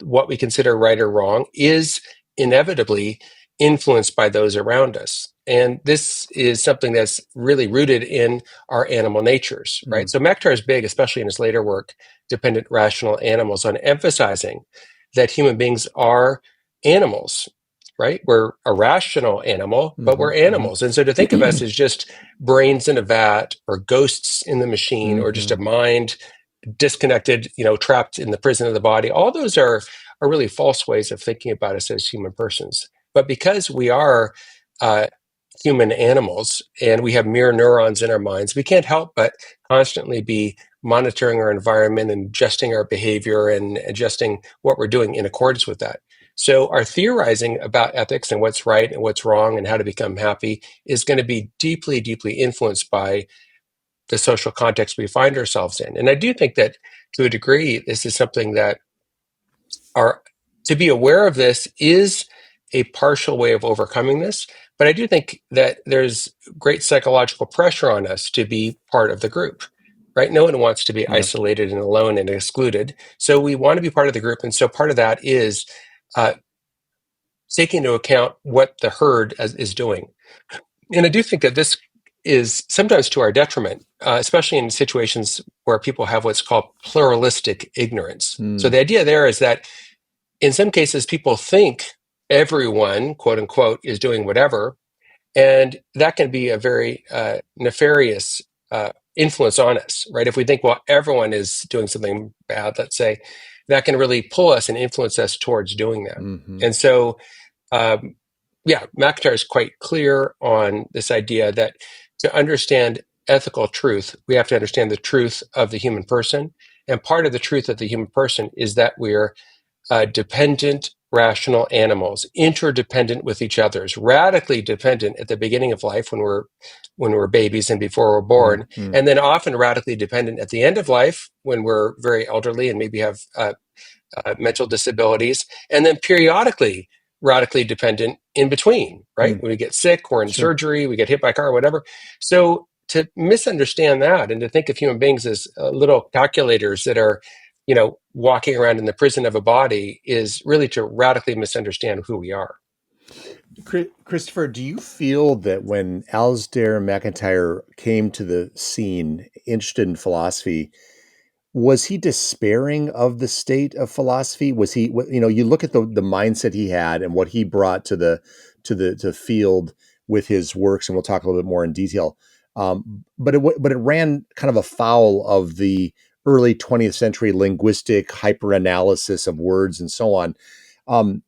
What we consider right or wrong is inevitably influenced by those around us, and this is something that's really rooted in our animal natures, right? Mm. So MacIntyre is big, especially in his later work, Dependent Rational Animals, on emphasizing that human beings are animals, right? We're a rational animal, but we're animals. And so to think of us as just brains in a vat or ghosts in the machine or just a mind disconnected, trapped in the prison of the body, all those are really false ways of thinking about us as human persons. But because we are uh, human animals and we have mirror neurons in our minds, we can't help but constantly be monitoring our environment and adjusting our behavior and adjusting what we're doing in accordance with that. So our theorizing about ethics and what's right and what's wrong and how to become happy is going to be deeply, deeply influenced by the social context we find ourselves in. And I do think that to a degree, this is something that to be aware of this is a partial way of overcoming this. But I do think that there's great psychological pressure on us to be part of the group, right? No one wants to be isolated and alone and excluded. So we want to be part of the group. And so part of that is uh, taking into account what the herd is doing. And I do think that this is sometimes to our detriment, especially in situations where people have what's called pluralistic ignorance. So the idea there is that in some cases, people think everyone, quote unquote, is doing whatever. And that can be a very nefarious influence on us, right? If we think, well, everyone is doing something bad, let's say, that can really pull us and influence us towards doing that. And so, MacIntyre is quite clear on this idea that to understand ethical truth, we have to understand the truth of the human person. And part of the truth of the human person is that we're dependent, rational animals, interdependent with each other, radically dependent at the beginning of life when we're babies and before we're born, and then often radically dependent at the end of life when we're very elderly and maybe have mental disabilities, and then periodically radically dependent in between, right? When we get sick, we're in surgery, we get hit by a car, whatever. So to misunderstand that and to think of human beings as little calculators that are, walking around in the prison of a body is really to radically misunderstand who we are. Christopher, do you feel that when Alasdair MacIntyre came to the scene, interested in philosophy, Was he despairing of the state of philosophy? Was he, you look at the mindset he had and what he brought to the field with his works, and we'll talk a little bit more in detail. But it ran kind of afoul of the early 20th century linguistic hyperanalysis of words and so on. Um,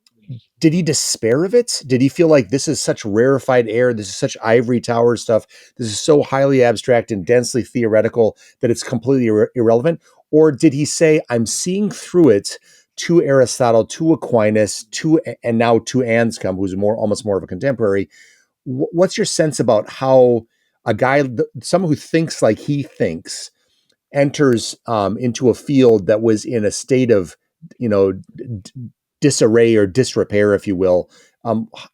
did he despair of it? Did he feel like this is such rarefied air? This is such ivory tower stuff. This is so highly abstract and densely theoretical that it's completely irrelevant? Or did he say, I'm seeing through it to Aristotle, to Aquinas, and now to Anscombe, who's almost more of a contemporary? What's your sense about how a guy, someone who thinks like he thinks, enters into a field that was in a state of, disarray or disrepair, if you will?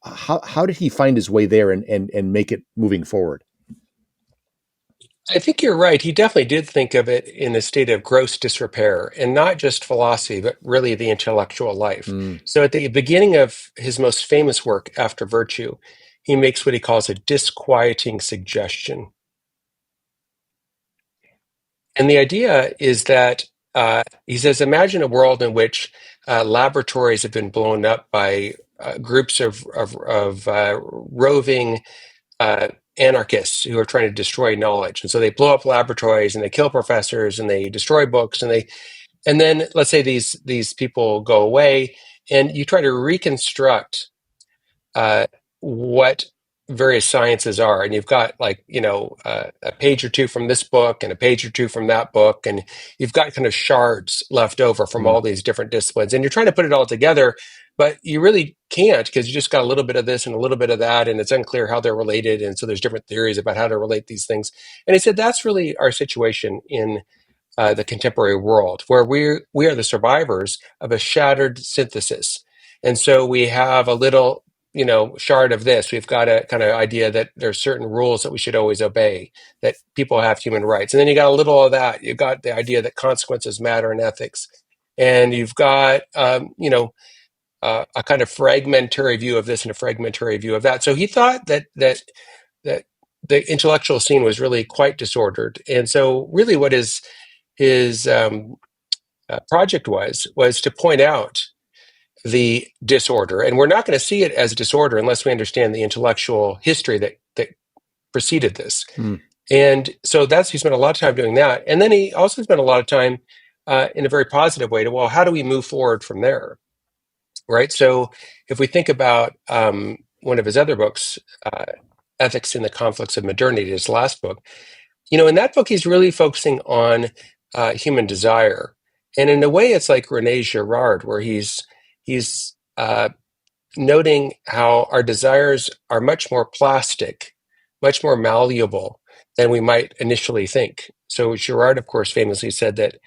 How did he find his way there and make it moving forward? I think you're right. He definitely did think of it in a state of gross disrepair, and not just philosophy, but really the intellectual life. Mm. So at the beginning of his most famous work, After Virtue, he makes what he calls a disquieting suggestion. And the idea is that he says, imagine a world in which laboratories have been blown up by groups of roving anarchists who are trying to destroy knowledge. And so they blow up laboratories and they kill professors and they destroy books and then let's say these people go away and you try to reconstruct what various sciences are, and you've got a page or two from this book and a page or two from that book, and you've got kind of shards left over from all these different disciplines, and you're trying to put it all together, but you really can't because you just got a little bit of this and a little bit of that, and it's unclear how they're related, and so there's different theories about how to relate these things. And he said that's really our situation in the contemporary world, where we are the survivors of a shattered synthesis. And so we have a little, shard of this. We've got a kind of idea that there's certain rules that we should always obey, that people have human rights. And then you got a little of that. You've got the idea that consequences matter in ethics. And you've got, a kind of fragmentary view of this and a fragmentary view of that. So he thought that the intellectual scene was really quite disordered. And so really what his project was to point out the disorder, and we're not going to see it as disorder unless we understand the intellectual history that preceded this. And so he spent a lot of time doing that, and then he also spent a lot of time in a very positive way to, well, how do we move forward from there, right? So if we think about one of his other books, Ethics in the Conflicts of Modernity, his last book, in that book, he's really focusing on human desire. And in a way, it's like René Girard, where he's noting how our desires are much more plastic, much more malleable than we might initially think. So Girard, of course, famously said that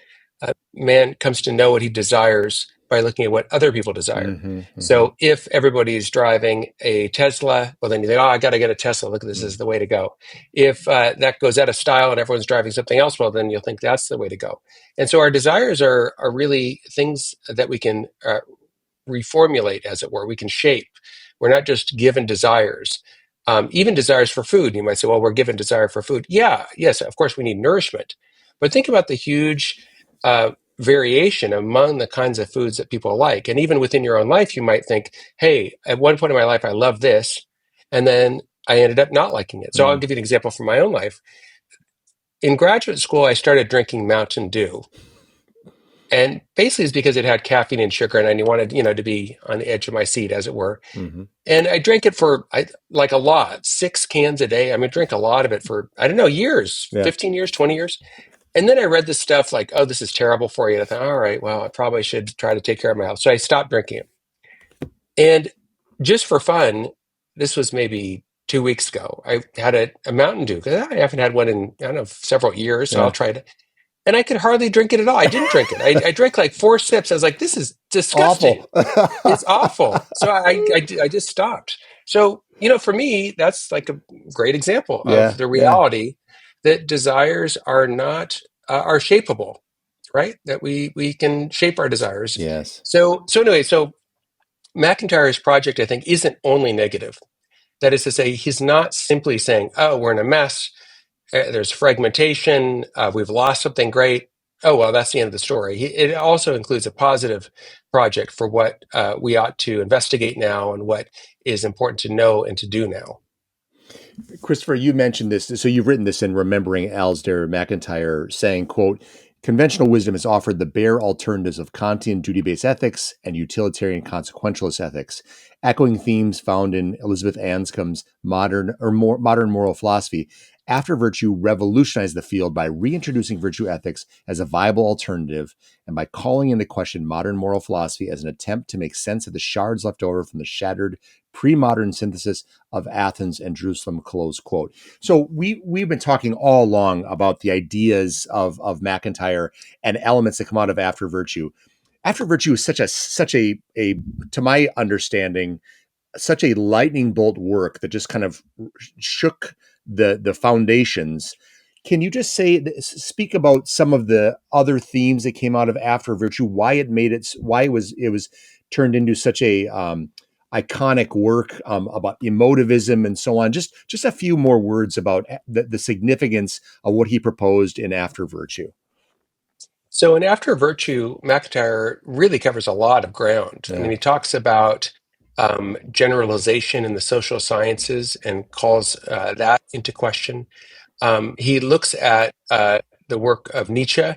man comes to know what he desires by looking at what other people desire. So if everybody's driving a Tesla, well, then you think, I got to get a Tesla. Look, this is the way to go. If that goes out of style and everyone's driving something else, well, then you'll think that's the way to go. And so our desires are really things that we can reformulate, as it were. We can shape. We're not just given desires. Even desires for food. You might say, well, we're given desire for food. Yeah, yes, of course we need nourishment. But think about the huge variation among the kinds of foods that people like. And even within your own life, you might think, hey, at one point in my life, I loved this. And then I ended up not liking it. So I'll give you an example from my own life. In graduate school, I started drinking Mountain Dew. And basically it's because it had caffeine and sugar, and I wanted, to be on the edge of my seat, as it were. And I drank it for like a lot, 6 cans a day. I mean, drink a lot of it for, I don't know, years, 15 years, 20 years. And then I read this stuff like, oh, this is terrible for you. And I thought, all right, well, I probably should try to take care of my health. So I stopped drinking it. And just for fun, this was maybe 2 weeks ago, I had a Mountain Dew, because I haven't had one in, I don't know, several years. So I'll try it. And I could hardly drink it at all. I didn't drink it. I drank like 4 sips. I was like, this is disgusting. Awful. It's awful. So I just stopped. So, for me, that's like a great example of the reality that desires are not, are shapeable, right? That we can shape our desires. Yes. So anyway, MacIntyre's project, I think, isn't only negative. That is to say, he's not simply saying, oh, we're in a mess. There's fragmentation. We've lost something great. Oh, well, that's the end of the story. It also includes a positive project for what we ought to investigate now and what is important to know and to do now. Christopher, you mentioned this. So you've written this in Remembering Alasdair MacIntyre, saying, quote, conventional wisdom has offered the bare alternatives of Kantian duty-based ethics and utilitarian consequentialist ethics, echoing themes found in Elizabeth Anscombe's modern moral philosophy. After Virtue revolutionized the field by reintroducing virtue ethics as a viable alternative and by calling into question modern moral philosophy as an attempt to make sense of the shards left over from the shattered pre-modern synthesis of Athens and Jerusalem, close quote. So we've been talking all along about the ideas of MacIntyre and elements that come out of After Virtue. After Virtue is such a to my understanding, such a lightning bolt work that just kind of shook the foundations. Can you just speak about some of the other themes that came out of After Virtue, why it was turned into such a iconic work, about emotivism and so on? Just a few more words about the significance of what he proposed in After Virtue. So in After Virtue, MacIntyre really covers a lot of ground. I Yeah. mean, he talks about generalization in the social sciences and calls that into question. He looks at the work of Nietzsche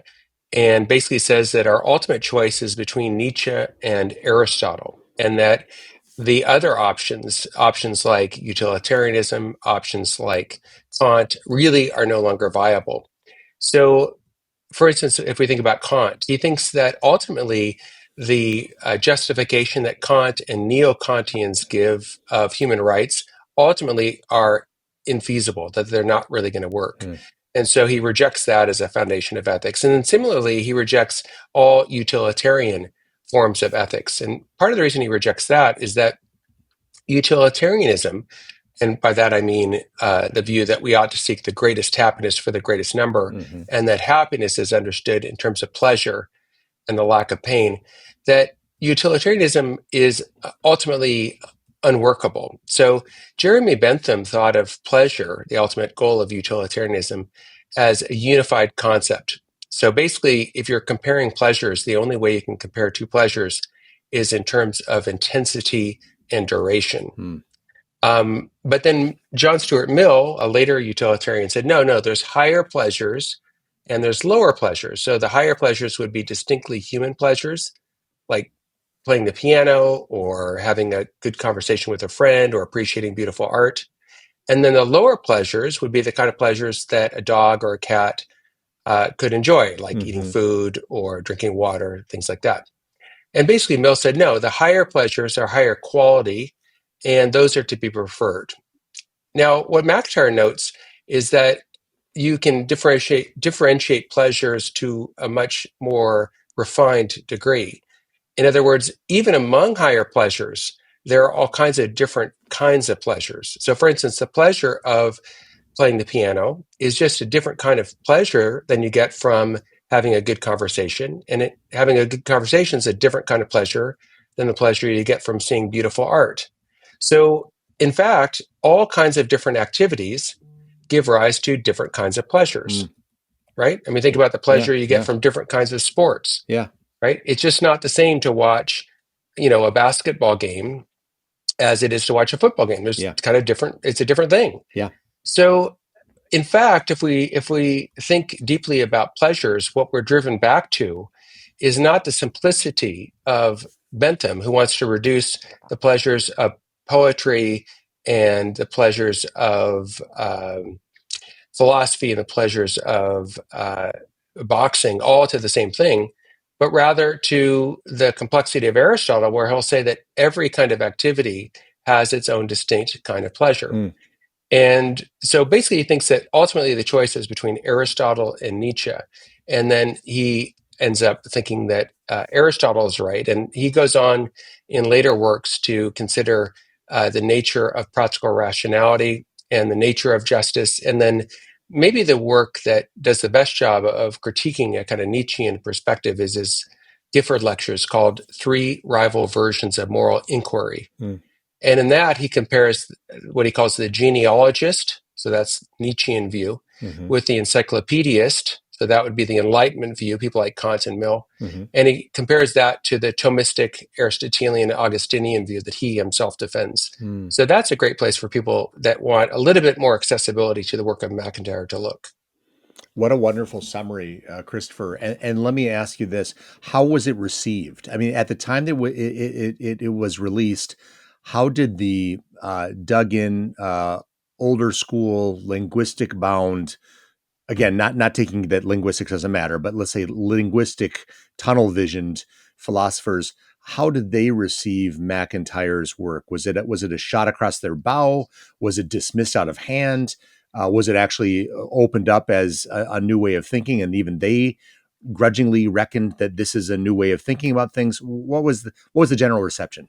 and basically says that our ultimate choice is between Nietzsche and Aristotle, and that the other options like utilitarianism, options like Kant, really are no longer viable. So, for instance, if we think about Kant, he thinks that ultimately the justification that Kant and neo-Kantians give of human rights ultimately are infeasible, that they're not really going to work. Mm. And so he rejects that as a foundation of ethics. And then similarly, he rejects all utilitarian forms of ethics. And part of the reason he rejects that is that utilitarianism, and by that I mean the view that we ought to seek the greatest happiness for the greatest number, Mm-hmm. and that happiness is understood in terms of pleasure and the lack of pain, that utilitarianism is ultimately unworkable. So Jeremy Bentham thought of pleasure, the ultimate goal of utilitarianism, as a unified concept. So basically, if you're comparing pleasures, the only way you can compare two pleasures is in terms of intensity and duration. Mm. But then John Stuart Mill, a later utilitarian, said, no, there's higher pleasures and there's lower pleasures. So the higher pleasures would be distinctly human pleasures, like playing the piano or having a good conversation with a friend or appreciating beautiful art. And then the lower pleasures would be the kind of pleasures that a dog or a cat could enjoy, like eating food or drinking water, things like that. And basically, Mill said, no, the higher pleasures are higher quality, and those are to be preferred. Now, what MacIntyre notes is that you can differentiate pleasures to a much more refined degree. In other words, even among higher pleasures, there are all kinds of different kinds of pleasures. So, for instance, the pleasure of playing the piano is just a different kind of pleasure than you get from having a good conversation. And having a good conversation is a different kind of pleasure than the pleasure you get from seeing beautiful art. So, in fact, all kinds of different activities give rise to different kinds of pleasures, right? I mean, think about the pleasure you get from different kinds of sports, right? It's just not the same to watch, a basketball game as it is to watch a football game. There's kind of different, it's a different thing. Yeah. So, in fact, if we think deeply about pleasures, what we're driven back to is not the simplicity of Bentham, who wants to reduce the pleasures of poetry and the pleasures of philosophy and the pleasures of boxing all to the same thing, but rather to the complexity of Aristotle, where he'll say that every kind of activity has its own distinct kind of pleasure. And so basically he thinks that ultimately the choice is between Aristotle and Nietzsche. And then he ends up thinking that Aristotle is right. And he goes on in later works to consider the nature of practical rationality and the nature of justice. And then maybe the work that does the best job of critiquing a kind of Nietzschean perspective is his Gifford lectures called Three Rival Versions of Moral Inquiry. And in that, he compares what he calls the genealogist, so that's Nietzschean view, with the encyclopedist, So that would be the Enlightenment view, people like Kant and Mill. Mm-hmm. And he compares that to the Thomistic Aristotelian Augustinian view that he himself defends. Mm. So that's a great place for people that want a little bit more accessibility to the work of MacIntyre to look. What a wonderful summary, Christopher. And let me ask you this: how was it received? I mean, at the time that it was released, how did the dug-in, older school, linguistic bound, again, not taking that linguistics doesn't matter, but let's say linguistic tunnel visioned philosophers, how did they receive MacIntyre's work? Was it a shot across their bow? Was it dismissed out of hand? Was it actually opened up as a new way of thinking, and even they grudgingly reckoned that this is a new way of thinking about things? What was the general reception?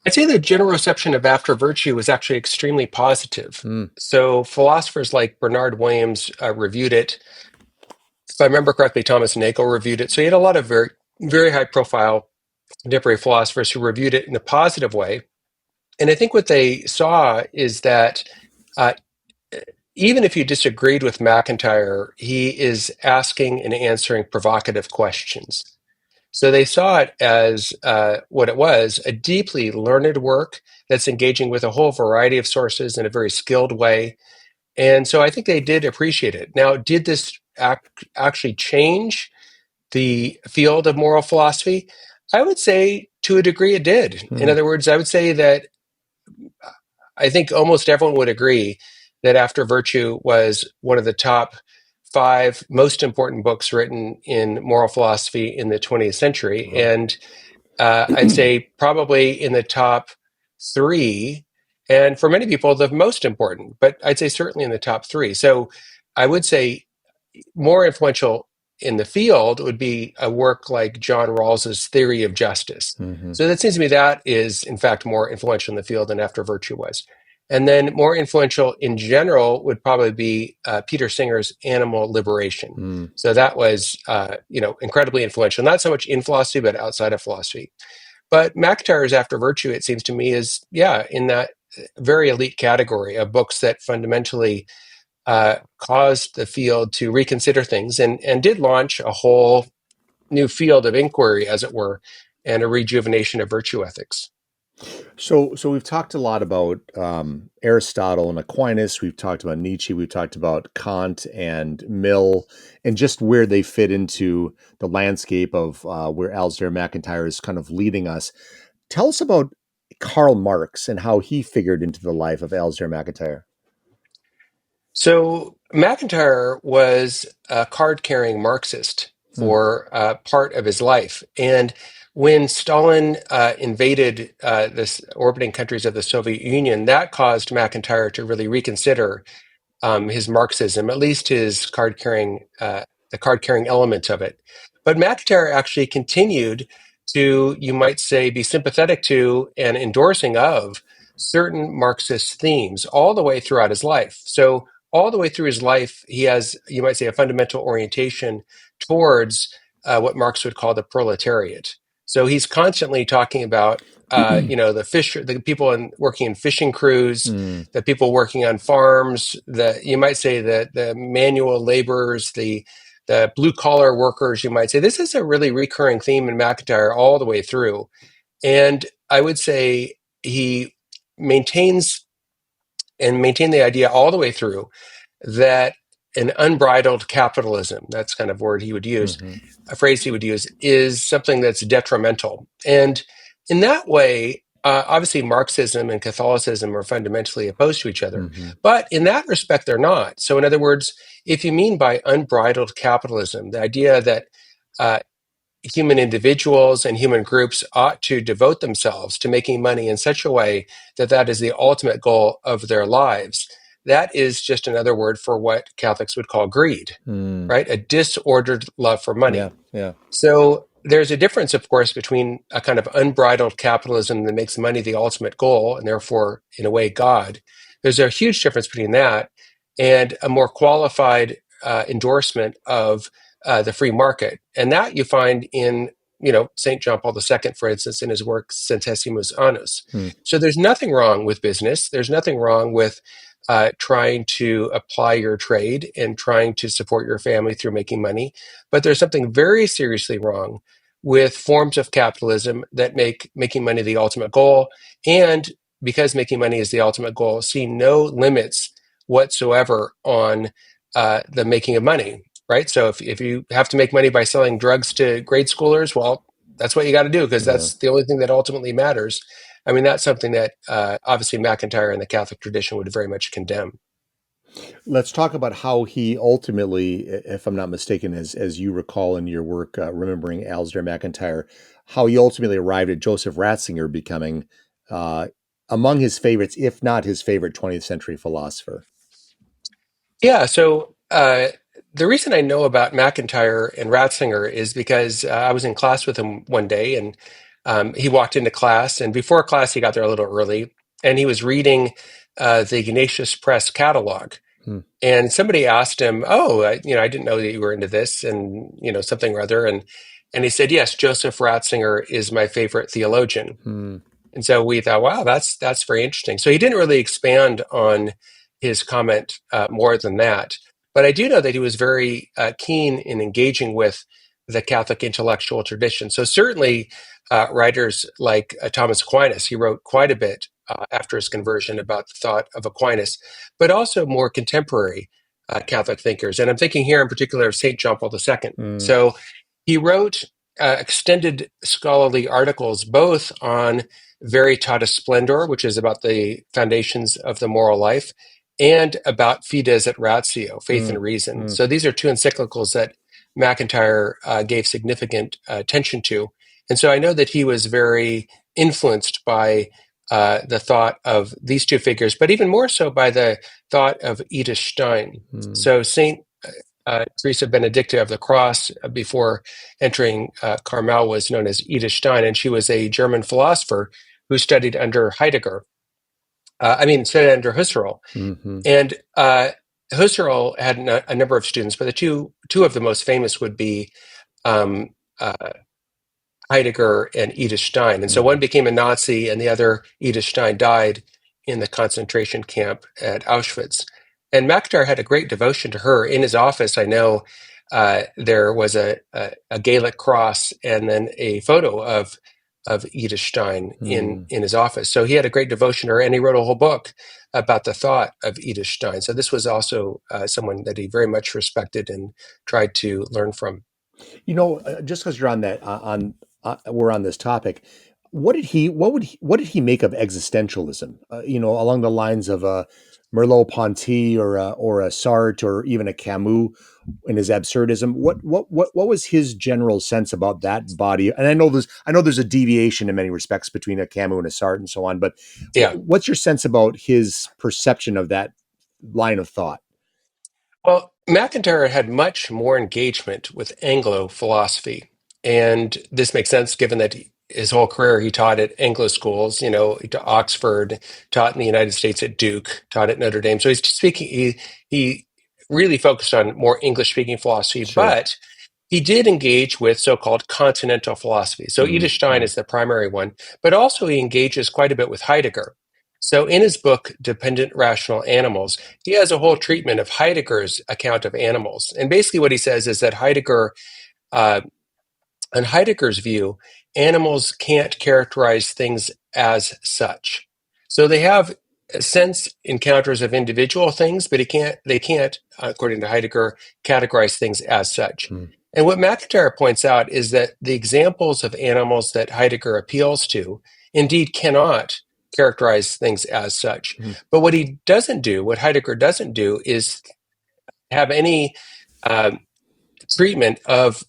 I'd say the general reception of After Virtue was actually extremely positive. Mm. So philosophers like Bernard Williams reviewed it. If I remember correctly, Thomas Nagel reviewed it. So you had a lot of very, very high profile contemporary philosophers who reviewed it in a positive way. And I think what they saw is that uh, even if you disagreed with MacIntyre, he is asking and answering provocative questions. So they saw it as what it was, a deeply learned work that's engaging with a whole variety of sources in a very skilled way. And so I think they did appreciate it. Now, did this actually change the field of moral philosophy? I would say to a degree it did. In other words, I would say that I think almost everyone would agree that After Virtue was one of the top 5 most important books written in moral philosophy in the 20th century. And I'd say probably in the top 3, and for many people, the most important, but I'd say certainly in the top 3. So I would say more influential in the field would be a work like John Rawls's Theory of Justice. Mm-hmm. So that seems to me that is, in fact, more influential in the field than After Virtue was. And then more influential in general would probably be Peter Singer's Animal Liberation. Mm. So that was, incredibly influential, not so much in philosophy, but outside of philosophy. But MacIntyre's After Virtue, it seems to me, is, in that very elite category of books that fundamentally caused the field to reconsider things and did launch a whole new field of inquiry, as it were, and a rejuvenation of virtue ethics. So we've talked a lot about Aristotle and Aquinas. We've talked about Nietzsche. We've talked about Kant and Mill, and just where they fit into the landscape of where Alasdair MacIntyre is kind of leading us. Tell us about Karl Marx and how he figured into the life of Alasdair MacIntyre. So MacIntyre was a card-carrying Marxist for part of his life. And when Stalin invaded the orbiting countries of the Soviet Union, that caused MacIntyre to really reconsider his Marxism, at least his the card-carrying element of it. But MacIntyre actually continued to, you might say, be sympathetic to and endorsing of certain Marxist themes all the way throughout his life. So all the way through his life, he has, you might say, a fundamental orientation towards what Marx would call the proletariat. So he's constantly talking about, the people working in fishing crews, the people working on farms, you might say the manual laborers, the blue collar workers. You might say this is a really recurring theme in MacIntyre all the way through, and I would say he maintained the idea all the way through that an unbridled capitalism, that's kind of word he would use, a phrase he would use, is something that's detrimental. And in that way, obviously Marxism and Catholicism are fundamentally opposed to each other. But in that respect, they're not. So in other words, if you mean by unbridled capitalism, the idea that human individuals and human groups ought to devote themselves to making money in such a way that that is the ultimate goal of their lives, that is just another word for what Catholics would call greed, right? A disordered love for money. Yeah. So there's a difference, of course, between a kind of unbridled capitalism that makes money the ultimate goal, and therefore, in a way, God. There's a huge difference between that and a more qualified endorsement of the free market. And that you find in, St. John Paul II, for instance, in his work Centesimus Annus. So there's nothing wrong with business. There's nothing wrong with trying to apply your trade and trying to support your family through making money. But there's something very seriously wrong with forms of capitalism that make making money the ultimate goal. And because making money is the ultimate goal, see no limits whatsoever on the making of money, right? So if you have to make money by selling drugs to grade schoolers, well, that's what you got to do because Yeah. that's the only thing that ultimately matters. I mean, that's something that obviously MacIntyre and the Catholic tradition would very much condemn. Let's talk about how he ultimately, if I'm not mistaken, as you recall in your work, remembering Alasdair MacIntyre, how he ultimately arrived at Joseph Ratzinger becoming uh, among his favorites, if not his favorite 20th century philosopher. Yeah, so the reason I know about MacIntyre and Ratzinger is because I was in class with him one day, and he walked into class, and before class, he got there a little early, and he was reading the Ignatius Press catalog. Hmm. And somebody asked him, "Oh, I didn't know that you were into this, and something or other." And he said, "Yes, Joseph Ratzinger is my favorite theologian." Hmm. And so we thought, wow, that's very interesting. So he didn't really expand on his comment more than that. But I do know that he was very keen in engaging with the Catholic intellectual tradition. So certainly writers like Thomas Aquinas, he wrote quite a bit after his conversion about the thought of Aquinas, but also more contemporary Catholic thinkers. And I'm thinking here in particular of St. John Paul II. Hmm. So he wrote extended scholarly articles both on Veritatis Splendor, which is about the foundations of the moral life, and about Fides et Ratio, faith Hmm. and reason. Hmm. So these are two encyclicals that MacIntyre gave significant attention to. And so I know that he was very influenced by the thought of these two figures, but even more so by the thought of Edith Stein. Hmm. So Saint Teresa Benedicta of the Cross, before entering Carmel, was known as Edith Stein, and she was a German philosopher who studied under Heidegger. Studied under Husserl. Hmm. And Husserl had a number of students, but the two of the most famous would be um, uh, Heidegger and Edith Stein. And so Hmm. one became a Nazi, and the other, Edith Stein, died in the concentration camp at Auschwitz. And MacIntyre had a great devotion to her. In his office, I know there was a Gaelic cross and then a photo of Edith Stein Hmm. in his office. So he had a great devotion to her, and he wrote a whole book about the thought of Edith Stein. So this was also someone that he very much respected and tried to learn from. Just because you're on that we're on this topic. What did he make of existentialism? Along the lines of Merleau-Ponty or a Sartre or even a Camus in his absurdism. What was his general sense about that body? And I know there's a deviation in many respects between a Camus and a Sartre and so on. But Yeah. what's your sense about his perception of that line of thought? Well, MacIntyre had much more engagement with Anglo philosophy. And this makes sense given that his whole career he taught at Anglo schools, he taught Oxford, taught in the United States at Duke, taught at Notre Dame. So he really focused on more English speaking philosophy, Sure. but he did engage with so-called continental philosophy. So Edith Stein Mm. is the primary one, but also he engages quite a bit with Heidegger. So in his book, Dependent Rational Animals, he has a whole treatment of Heidegger's account of animals. And basically what he says is that uh, in Heidegger's view, animals can't characterize things as such. So they have sense encounters of individual things, but they can't, according to Heidegger, categorize things as such. Mm. And what MacIntyre points out is that the examples of animals that Heidegger appeals to indeed cannot characterize things as such. Mm. But what Heidegger doesn't do, is have any um, treatment of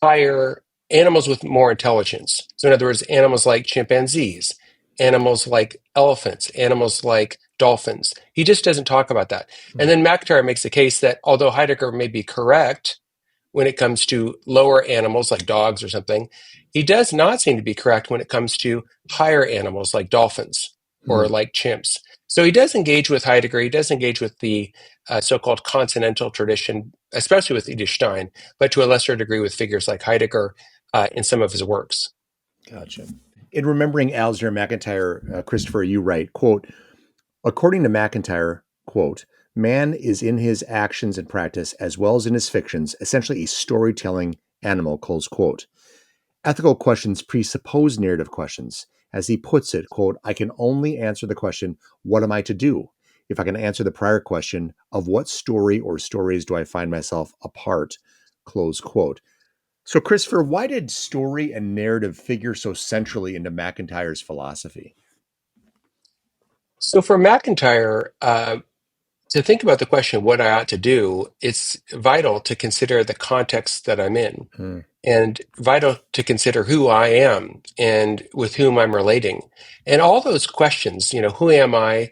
higher animals with more intelligence. So, in other words, animals like chimpanzees, animals like elephants, animals like dolphins. He just doesn't talk about that. And Mm. then MacIntyre makes the case that although Heidegger may be correct when it comes to lower animals like dogs or something, he does not seem to be correct when it comes to higher animals like dolphins or Mm. like chimps. So he does engage with Heidegger. He does engage with the so-called continental tradition, especially with Edith Stein, but to a lesser degree with figures like Heidegger in some of his works. Gotcha. In remembering Alasdair MacIntyre, Christopher, you write, quote, according to MacIntyre, quote, man is in his actions and practice, as well as in his fictions, essentially a storytelling animal, close quote. Ethical questions presuppose narrative questions. As he puts it, quote, I can only answer the question, what am I to do? If I can answer the prior question, of what story or stories do I find myself a part? Close quote. So, Christopher, why did story and narrative figure so centrally into MacIntyre's philosophy? So for MacIntyre, to think about the question, what I ought to do, it's vital to consider the context that I'm in Hmm. and vital to consider who I am and with whom I'm relating. And all those questions, who am I?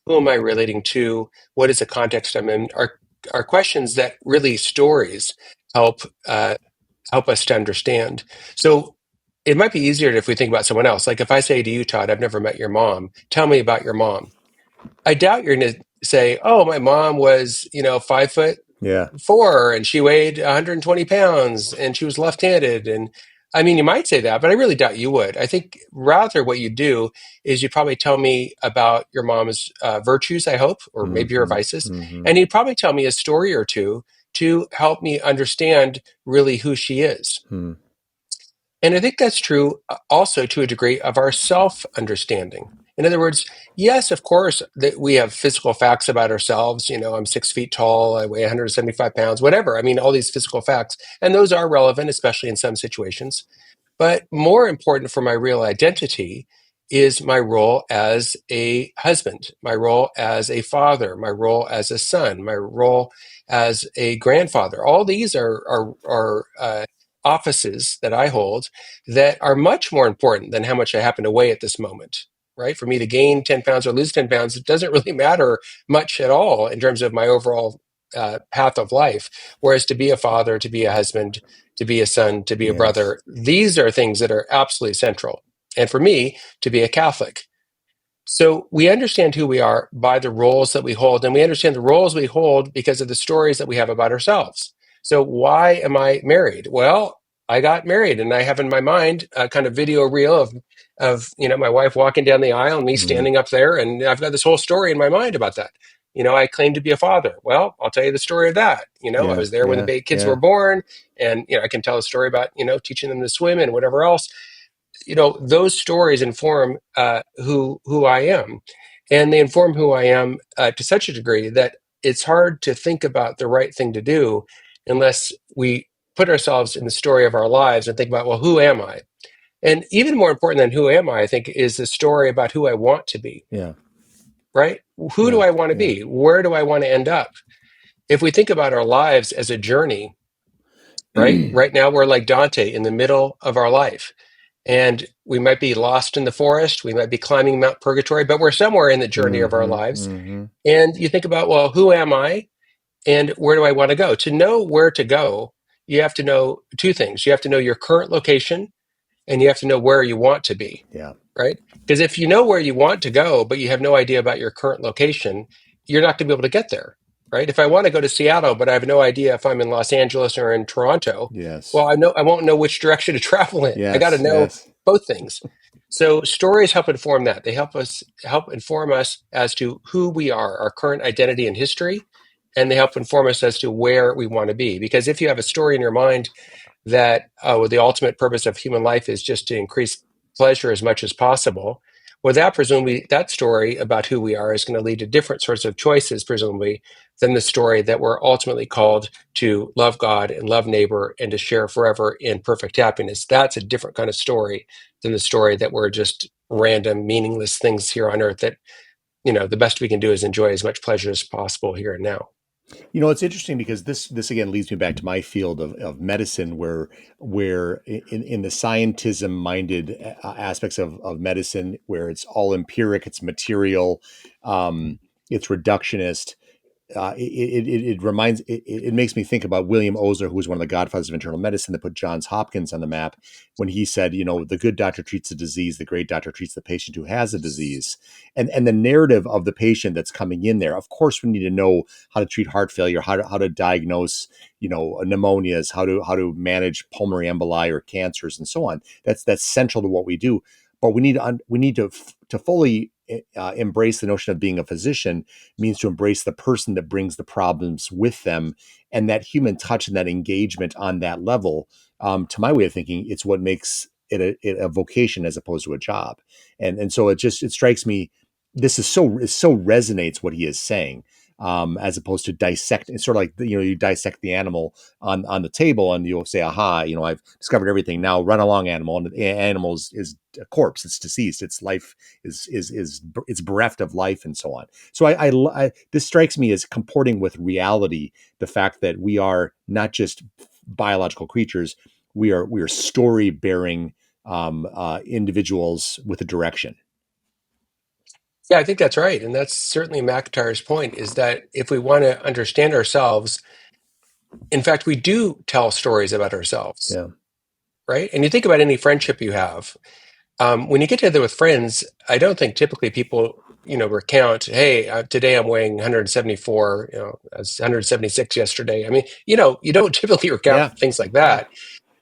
Who am I relating to? What is the context I'm in? Are questions that really stories help help us to understand. So it might be easier if we think about someone else. Like if I say to you, Todd, I've never met your mom. Tell me about your mom. I doubt you're going to say, "Oh, my mom was, 5'4" and she weighed 120 pounds and she was left-handed." And I mean, you might say that, but I really doubt you would. I think rather what you do is you'd probably tell me about your mom's virtues, I hope, or maybe her Mm-hmm. vices, Mm-hmm. and you'd probably tell me a story or two to help me understand really who she is. Hmm. And I think that's true also to a degree of our self understanding. In other words, yes, of course, that we have physical facts about ourselves. I'm 6 feet tall, I weigh 175 pounds, whatever. I mean, all these physical facts. And those are relevant, especially in some situations. But more important for my real identity is my role as a husband, my role as a father, my role as a son, my role as a grandfather. All these are offices that I hold that are much more important than how much I happen to weigh at this moment. Right? For me to gain 10 pounds or lose 10 pounds, it doesn't really matter much at all in terms of my overall path of life. Whereas to be a father, to be a husband, to be a son, to be a Yes. brother. These are things that are absolutely central. And for me, to be a Catholic. So we understand who we are by the roles that we hold, and we understand the roles we hold because of the stories that we have about ourselves. So why am I married? Well, I got married, and I have in my mind a kind of video reel of my wife walking down the aisle and me Mm-hmm. standing up there, and I've got this whole story in my mind about that. I claim to be a father. Well, I'll tell you the story of that. I Yeah. was there when the Yeah. baby kids Yeah. were born, and I can tell a story about teaching them to swim and whatever else. Those stories inform who I am, and they inform who I am to such a degree that it's hard to think about the right thing to do unless we put ourselves in the story of our lives and think about, well, who am I? And even more important than who am I think, is the story about who I want to be. Yeah. Right? Who do Yeah. I want to Yeah. be? Where do I want to end up? If we think about our lives as a journey, right? Right now we're like Dante in the middle of our life. And we might be lost in the forest. We might be climbing Mount Purgatory, but we're somewhere in the journey of our Mm-hmm. lives. Mm-hmm. And you think about, well, who am I and where do I want to go? To know where to go, you have to know two things. You have to know your current location and you have to know where you want to be, Yeah. right? Because if you know where you want to go, but you have no idea about your current location, you're not going to be able to get there, right? If I want to go to Seattle, but I have no idea if I'm in Los Angeles or in Toronto, Yes. well, I won't know which direction to travel in. I got to Yes. know Yes. both things. So stories help inform that. They help inform us as to who we are, our current identity and history, and they help inform us as to where we want to be. Because if you have a story in your mind that the ultimate purpose of human life is just to increase pleasure as much as possible, well, that presumably that story about who we are is going to lead to different sorts of choices, presumably, than the story that we're ultimately called to love God and love neighbor and to share forever in perfect happiness. That's a different kind of story than the story that we're just random, meaningless things here on earth that, the best we can do is enjoy as much pleasure as possible here and now. It's interesting because this again leads me back to my field of medicine, where in the scientism minded aspects of medicine, where it's all empiric, it's material, it's reductionist. It makes me think about William Osler, who was one of the godfathers of internal medicine that put Johns Hopkins on the map, when he said, the good doctor treats the disease, the great doctor treats the patient who has a disease. And the narrative of the patient that's coming in there, of course, we need to know how to treat heart failure, how to diagnose, pneumonias, how to manage pulmonary emboli or cancers and so on. That's central to what we do. But we need to fully embrace the notion of being a physician means to embrace the person that brings the problems with them, and that human touch and that engagement on that level. To my way of thinking, it's what makes it a vocation as opposed to a job. And so it strikes me, this is it so resonates what he is saying, as opposed to dissecting. It's sort of like, you dissect the animal on the table, and you'll say, aha, I've discovered everything. Now run along, animal. And the animal is a corpse. It's deceased. Its life is it's bereft of life, and so on. So this strikes me as comporting with reality, the fact that we are not just biological creatures. We are story bearing individuals with a direction. Yeah, I think that's right. And that's certainly MacIntyre's point, is that if we want to understand ourselves, in fact, we do tell stories about ourselves, Yeah. right? And you think about any friendship you have. When you get together with friends, I don't think typically people, recount, hey, today I'm weighing 174, I was 176 yesterday. I mean, you don't typically recount Yeah. things like that.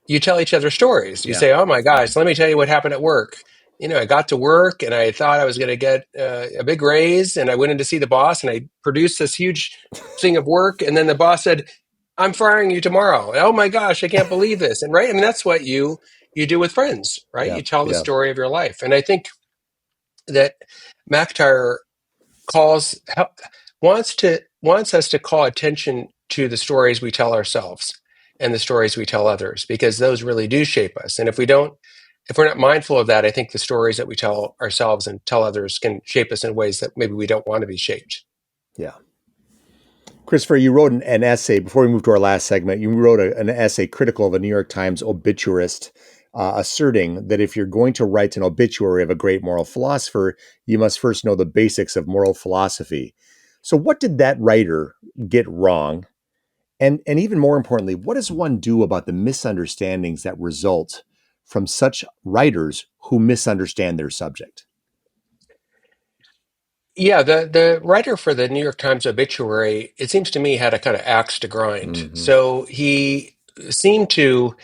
You tell each other stories. You Yeah. say, oh my gosh, let me tell you what happened at work. I got to work and I thought I was going to get a big raise, and I went in to see the boss and I produced this huge thing of work. And then the boss said, I'm firing you tomorrow. And, oh my gosh, I can't believe this. And right. I mean, that's what you do with friends, right? Yeah. You tell the Yeah. story of your life. And I think that MacIntyre wants us to call attention to the stories we tell ourselves and the stories we tell others, because those really do shape us. And if we're not mindful of that, I think the stories that we tell ourselves and tell others can shape us in ways that maybe we don't want to be shaped. Yeah. Christopher, you wrote an essay before we move to our last segment. You wrote an essay critical of a New York Times obituarist, asserting that if you're going to write an obituary of a great moral philosopher, you must first know the basics of moral philosophy. So what did that writer get wrong? And even more importantly, what does one do about the misunderstandings that result from such writers who misunderstand their subject? Yeah, the writer for the New York Times obituary, it seems to me, had a kind of axe to grind. Mm-hmm. So he seemed to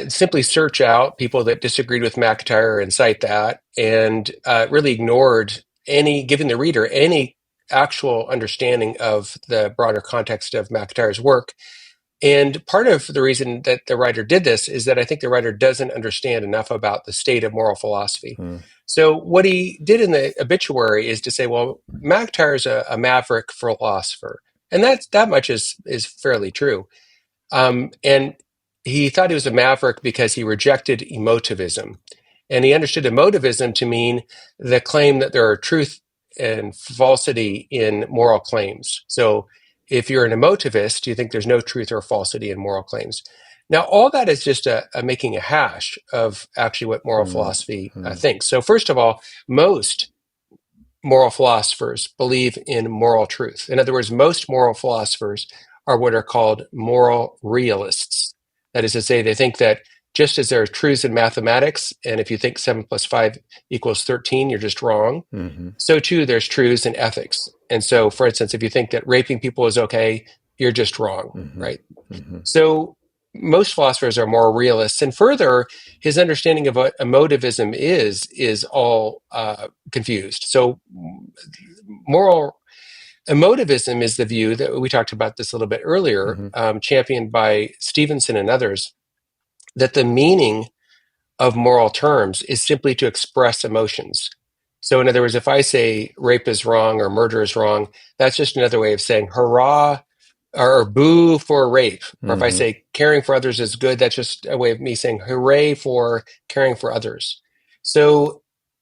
simply search out people that disagreed with MacIntyre and cite that, and really ignored giving the reader any actual understanding of the broader context of MacIntyre's work. And part of the reason that the writer did this is that I think the writer doesn't understand enough about the state of moral philosophy. Mm. So what he did in the obituary is to say, well, MacIntyre is a maverick philosopher. And that much is fairly true. And he thought he was a maverick because he rejected emotivism. And he understood emotivism to mean the claim that there are truth and falsity in moral claims. So if you're an emotivist, you think there's no truth or falsity in moral claims. Now, all that is just making a hash of actually what moral philosophy thinks. So first of all, most moral philosophers believe in moral truth. In other words, most moral philosophers are what are called moral realists. That is to say, they think that just as there are truths in mathematics, and if you think 7 plus 5 equals 13, you're just wrong, so too there's truths in ethics. And so, for instance, if you think that raping people is okay, you're just wrong, right? So most philosophers are moral realists. And further, his understanding of what emotivism is all confused. So moral emotivism is the view that we talked about this a little bit earlier, championed by Stevenson and others, that the meaning of moral terms is simply to express emotions. So in other words, if I say rape is wrong or murder is wrong, that's just another way of saying hurrah or boo for rape. Or if I say caring for others is good, that's just a way of me saying hooray for caring for others. So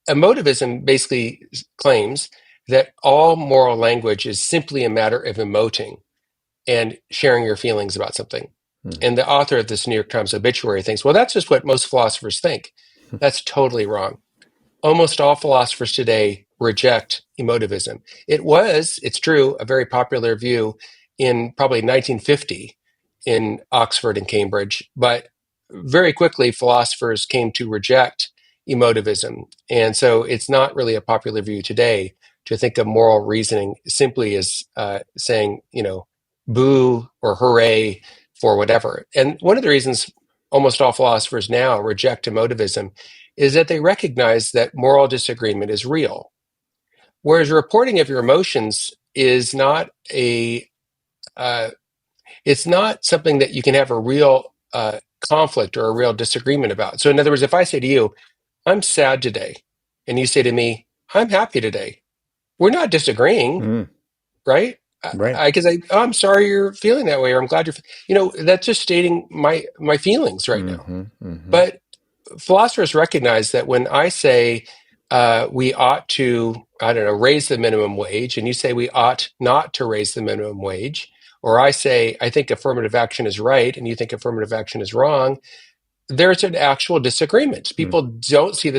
emotivism basically claims that all moral language is simply a matter of emoting and sharing your feelings about something. And the author of this New York Times obituary thinks, well, that's just what most philosophers think. That's totally wrong. Almost all philosophers today reject emotivism. It's true, a very popular view in probably 1950 in Oxford and Cambridge, but very quickly philosophers came to reject emotivism. And so it's not really a popular view today to think of moral reasoning simply as saying, boo or hooray for whatever. And one of the reasons almost all philosophers now reject emotivism is that they recognize that moral disagreement is real. Whereas reporting of your emotions is not it's not something that you can have a real conflict or a real disagreement about. So in other words, if I say to you, I'm sad today, and you say to me, I'm happy today, we're not disagreeing, Mm, right? right. I can say, oh, I'm sorry you're feeling that way, or I'm glad that's just stating my feelings right now. Mm-hmm, mm-hmm, But philosophers recognize that when I say we ought to, I don't know, raise the minimum wage, and you say we ought not to raise the minimum wage, or I say I think affirmative action is right, and you think affirmative action is wrong, there's an actual disagreement. mm, People don't see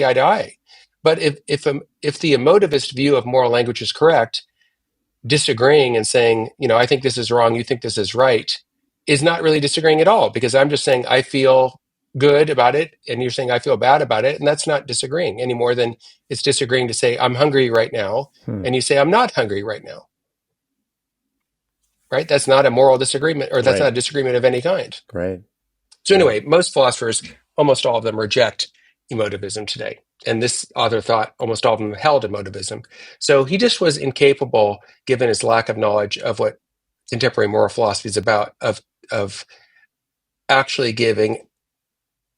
eye to eye. But if the emotivist view of moral language is correct, disagreeing and saying, I think this is wrong, you think this is right, is not really disagreeing at all, because I'm just saying I feel good about it, and you're saying I feel bad about it, and that's not disagreeing any more than it's disagreeing to say I'm hungry right now, mm. and you say I'm not hungry right now, right? That's not a moral disagreement, or that's not Right, a disagreement of any kind. right, So right. anyway, most philosophers, almost all of them, reject emotivism today. And this author thought almost all of them held emotivism. So he just was incapable, given his lack of knowledge of what contemporary moral philosophy is about, of actually giving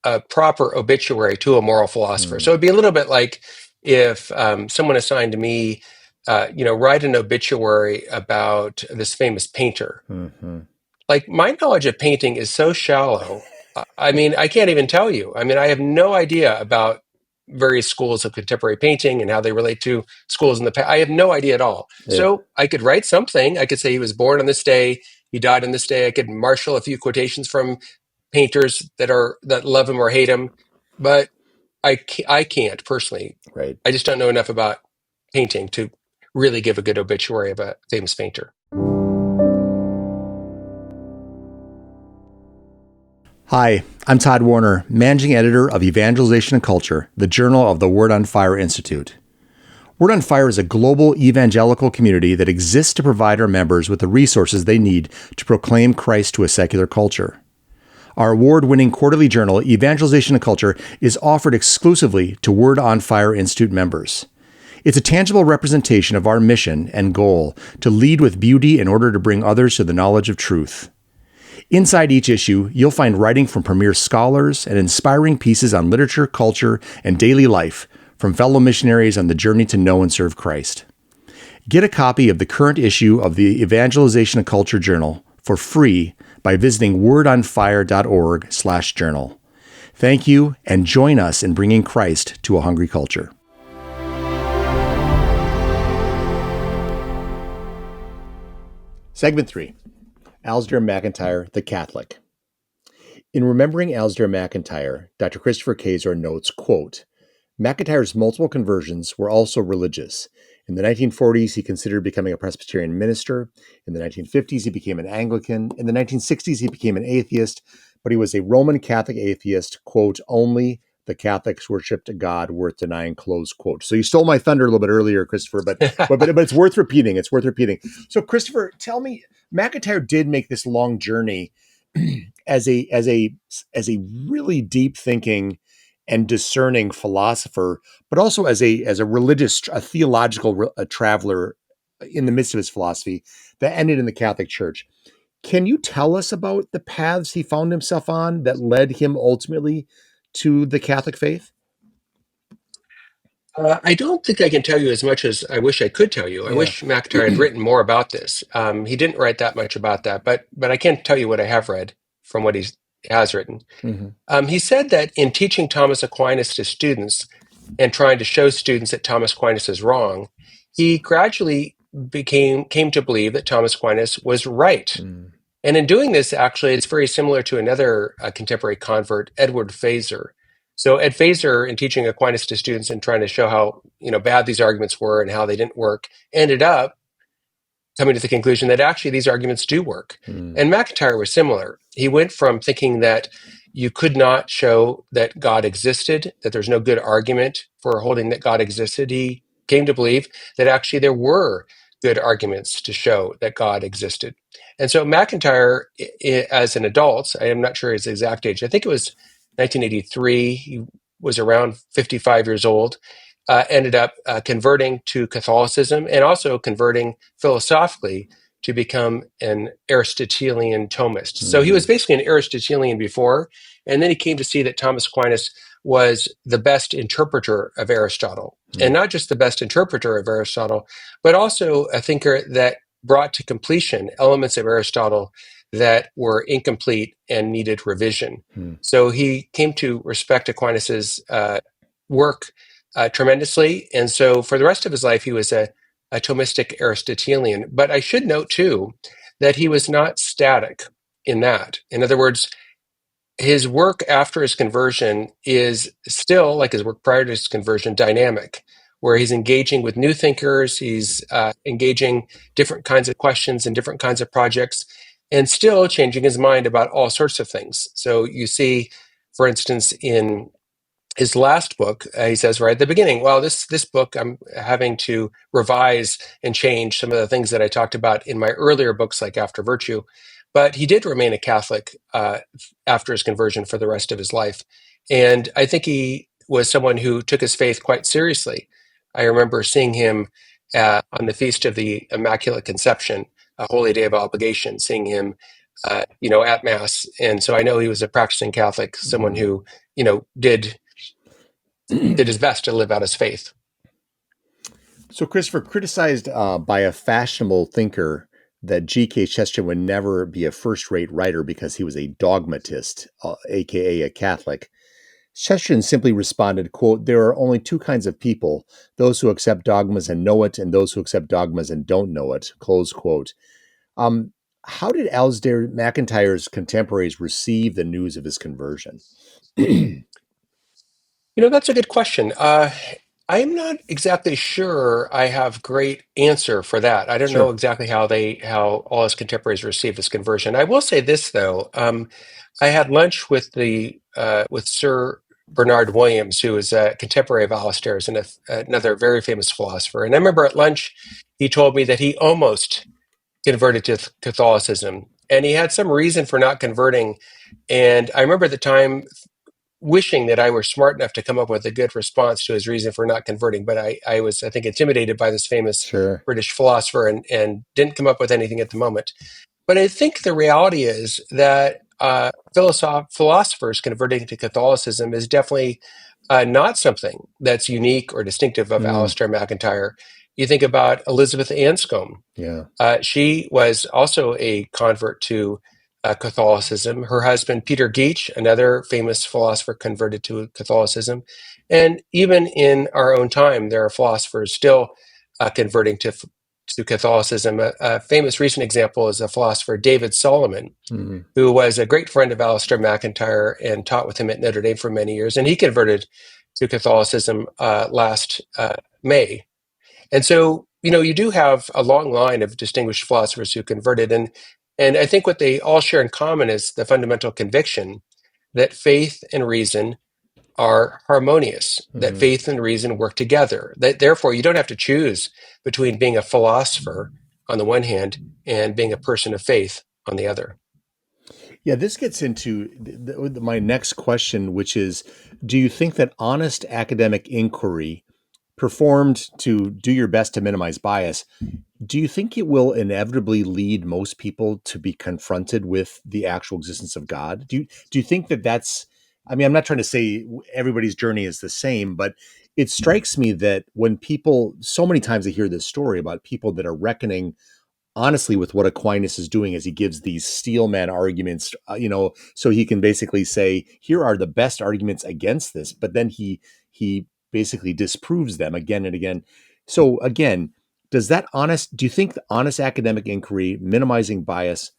a proper obituary to a moral philosopher. Mm, So it'd be a little bit like if someone assigned me, write an obituary about this famous painter. mm-hmm. Like, my knowledge of painting is so shallow. I mean, I can't even tell you. I mean, I have no idea about various schools of contemporary painting and how they relate to schools in the past. I have no idea at all. Yeah, So I could write something. I could say he was born on this day, he died on this day. I could marshal a few quotations from painters that love him or hate him, but I can't personally. right. I just don't know enough about painting to really give a good obituary of a famous painter. Hi, I'm Tod Worner, Managing Editor of Evangelization Culture, the journal of the Word on Fire Institute. Word on Fire is a global evangelical community that exists to provide our members with the resources they need to proclaim Christ to a secular culture. Our award-winning quarterly journal, Evangelization Culture, is offered exclusively to Word on Fire Institute members. It's a tangible representation of our mission and goal to lead with beauty in order to bring others to the knowledge of truth. Inside each issue, you'll find writing from premier scholars and inspiring pieces on literature, culture, and daily life from fellow missionaries on the journey to know and serve Christ. Get a copy of the current issue of the Evangelization Culture Journal for free by visiting wordonfire.org/journal. Thank you, and join us in bringing Christ to a hungry culture. Segment 3. Alasdair MacIntyre, the Catholic. In remembering Alasdair MacIntyre, Dr. Christopher Kaczor notes, quote, MacIntyre's multiple conversions were also religious. In the 1940s, he considered becoming a Presbyterian minister. In the 1950s, he became an Anglican. In the 1960s, he became an atheist, but he was a Roman Catholic atheist, quote, only the Catholics worshipped a God worth denying, close quote. So you stole my thunder a little bit earlier, Christopher, but it's worth repeating. It's worth repeating. So Christopher, tell me, MacIntyre did make this long journey as a really deep thinking and discerning philosopher, but also as a religious, a theological traveler in the midst of his philosophy that ended in the Catholic Church. Can you tell us about the paths he found himself on that led him ultimately to the Catholic faith? I don't think I can tell you as much as I wish I could tell you. I Yeah. wish MacIntyre had written more about this. He didn't write that much about that, but I can tell you what I have read from what he has written. Mm-hmm. He said that in teaching Thomas Aquinas to students and trying to show students that Thomas Aquinas is wrong, he gradually came to believe that Thomas Aquinas was right. Mm. And in doing this, actually, it's very similar to another contemporary convert, Edward Feser. So Ed Feser, in teaching Aquinas to students and trying to show how bad these arguments were and how they didn't work, ended up coming to the conclusion that actually these arguments do work. Mm. And MacIntyre was similar. He went from thinking that you could not show that God existed, that there's no good argument for holding that God existed. He came to believe that actually there were good arguments to show that God existed. And so MacIntyre, as an adult, I am not sure his exact age, I think it was 1983, he was around 55 years old. ended up converting to Catholicism and also converting philosophically to become an Aristotelian Thomist. So he was basically an Aristotelian before, and then he came to see that Thomas Aquinas was the best interpreter of Aristotle, and not just the best interpreter of Aristotle, but also a thinker that brought to completion elements of Aristotle that were incomplete and needed revision. So he came to respect Aquinas's work tremendously. And so for the rest of his life, he was a Thomistic Aristotelian. But I should note, too, that he was not static in that. In other words, his work after his conversion is still, like his work prior to his conversion, dynamic, where he's engaging with new thinkers, he's engaging different kinds of questions and different kinds of projects, and still changing his mind about all sorts of things. So you see, for instance, in his last book, he says right at the beginning, well, this book, I'm having to revise and change some of the things that I talked about in my earlier books, like After Virtue. But he did remain a Catholic after his conversion for the rest of his life. And I think he was someone who took his faith quite seriously. I remember seeing him on the Feast of the Immaculate Conception, a holy day of obligation, seeing him at Mass. And so I know he was a practicing Catholic, someone who, did his best to live out his faith. So Christopher, criticized by a fashionable thinker that G.K. Chesterton would never be a first-rate writer because he was a dogmatist, aka a Catholic. Chesterton simply responded, quote, "There are only two kinds of people, those who accept dogmas and know it, and those who accept dogmas and don't know it," close quote. How did Alasdair MacIntyre's contemporaries receive the news of his conversion? That's a good question. I'm not exactly sure I have great answer for that. I don't know Sure. exactly how all his contemporaries received his conversion. I will say this though. I had lunch with with Sir Bernard Williams, who is a contemporary of Alasdair's and another very famous philosopher. And I remember at lunch, he told me that he almost converted to Catholicism, and he had some reason for not converting. And I remember at the time wishing that I were smart enough to come up with a good response to his reason for not converting. But I was, I think, intimidated by this famous Sure. British philosopher and didn't come up with anything at the moment. But I think the reality is that philosophers converting to Catholicism is definitely not something that's unique or distinctive of Alasdair MacIntyre. You think about Elizabeth Anscombe. Yeah. She was also a convert to Catholicism. Her husband, Peter Geach, another famous philosopher, converted to Catholicism. And even in our own time, there are philosophers still converting to Catholicism. A famous recent example is the philosopher David Solomon, who was a great friend of Alasdair MacIntyre and taught with him at Notre Dame for many years. And he converted to Catholicism last May. And so, you do have a long line of distinguished philosophers who converted. And I think what they all share in common is the fundamental conviction that faith and reason are harmonious, that faith and reason work together, that therefore you don't have to choose between being a philosopher on the one hand and being a person of faith on the other. Yeah, this gets into my next question, which is, do you think that honest academic inquiry performed to do your best to minimize bias, do you think it will inevitably lead most people to be confronted with the actual existence of God? Do you think that that's, I mean, I'm not trying to say everybody's journey is the same, but it strikes me that when people, so many times I hear this story about people that are reckoning honestly with what Aquinas is doing as he gives these steelman arguments, so he can basically say, here are the best arguments against this, but then he basically disproves them again and again. So again, do you think the honest academic inquiry, minimizing bias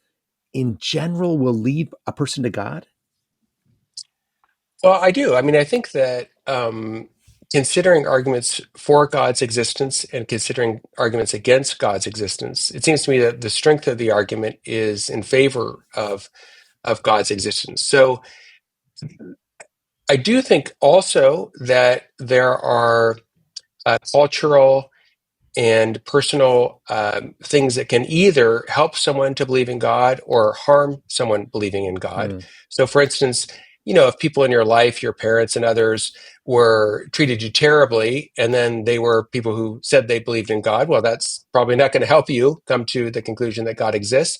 in general, will lead a person to God? Well, I do. I mean, I think that considering arguments for God's existence and considering arguments against God's existence, it seems to me that the strength of the argument is in favor of God's existence. So I do think also that there are cultural and personal things that can either help someone to believe in God or harm someone believing in God. So, for instance, if people in your life, your parents and others, were treated you terribly, and then they were people who said they believed in God, well, that's probably not going to help you come to the conclusion that God exists.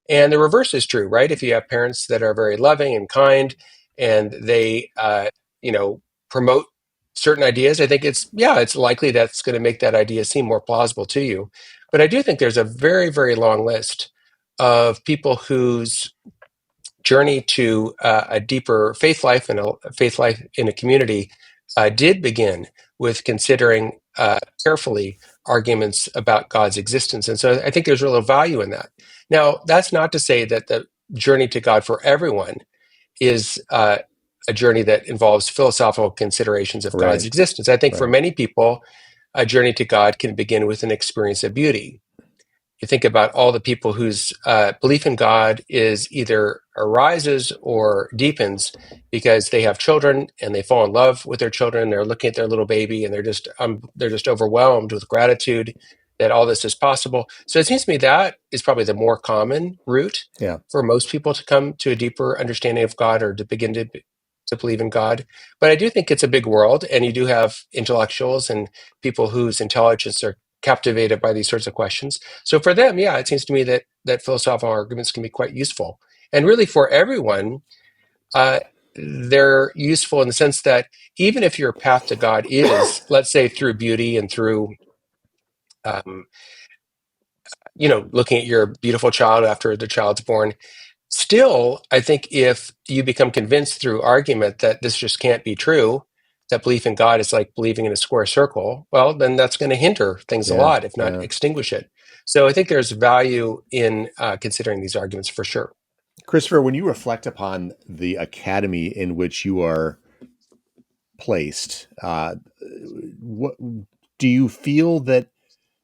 And the reverse is true, right? If you have parents that are very loving and kind, and they, promote certain ideas, I think it's likely that's going to make that idea seem more plausible to you. But I do think there's a very, very long list of people whose journey to a deeper faith life and a faith life in a community did begin with considering carefully arguments about God's existence. And so I think there's real value in that. Now, that's not to say that the journey to God for everyone is a journey that involves philosophical considerations of God's Right. existence. I think for Right. many people, a journey to God can begin with an experience of beauty. You think about all the people whose belief in God is either arises or deepens because they have children and they fall in love with their children. They're looking at their little baby and they're just overwhelmed with gratitude that all this is possible. So it seems to me that is probably the more common route Yeah. for most people to come to a deeper understanding of God or to begin to believe in God. But I do think it's a big world, and you do have intellectuals and people whose intelligence are captivated by these sorts of questions. So for them, yeah, it seems to me that philosophical arguments can be quite useful. And really for everyone, they're useful in the sense that even if your path to God is, let's say, through beauty and through, um, looking at your beautiful child after the child's born, still, I think if you become convinced through argument that this just can't be true, that belief in God is like believing in a square circle, well, then that's going to hinder things a Yeah. lot, if not Yeah. extinguish it. So I think there's value in considering these arguments for sure. Christopher, when you reflect upon the academy in which you are placed, what do you feel that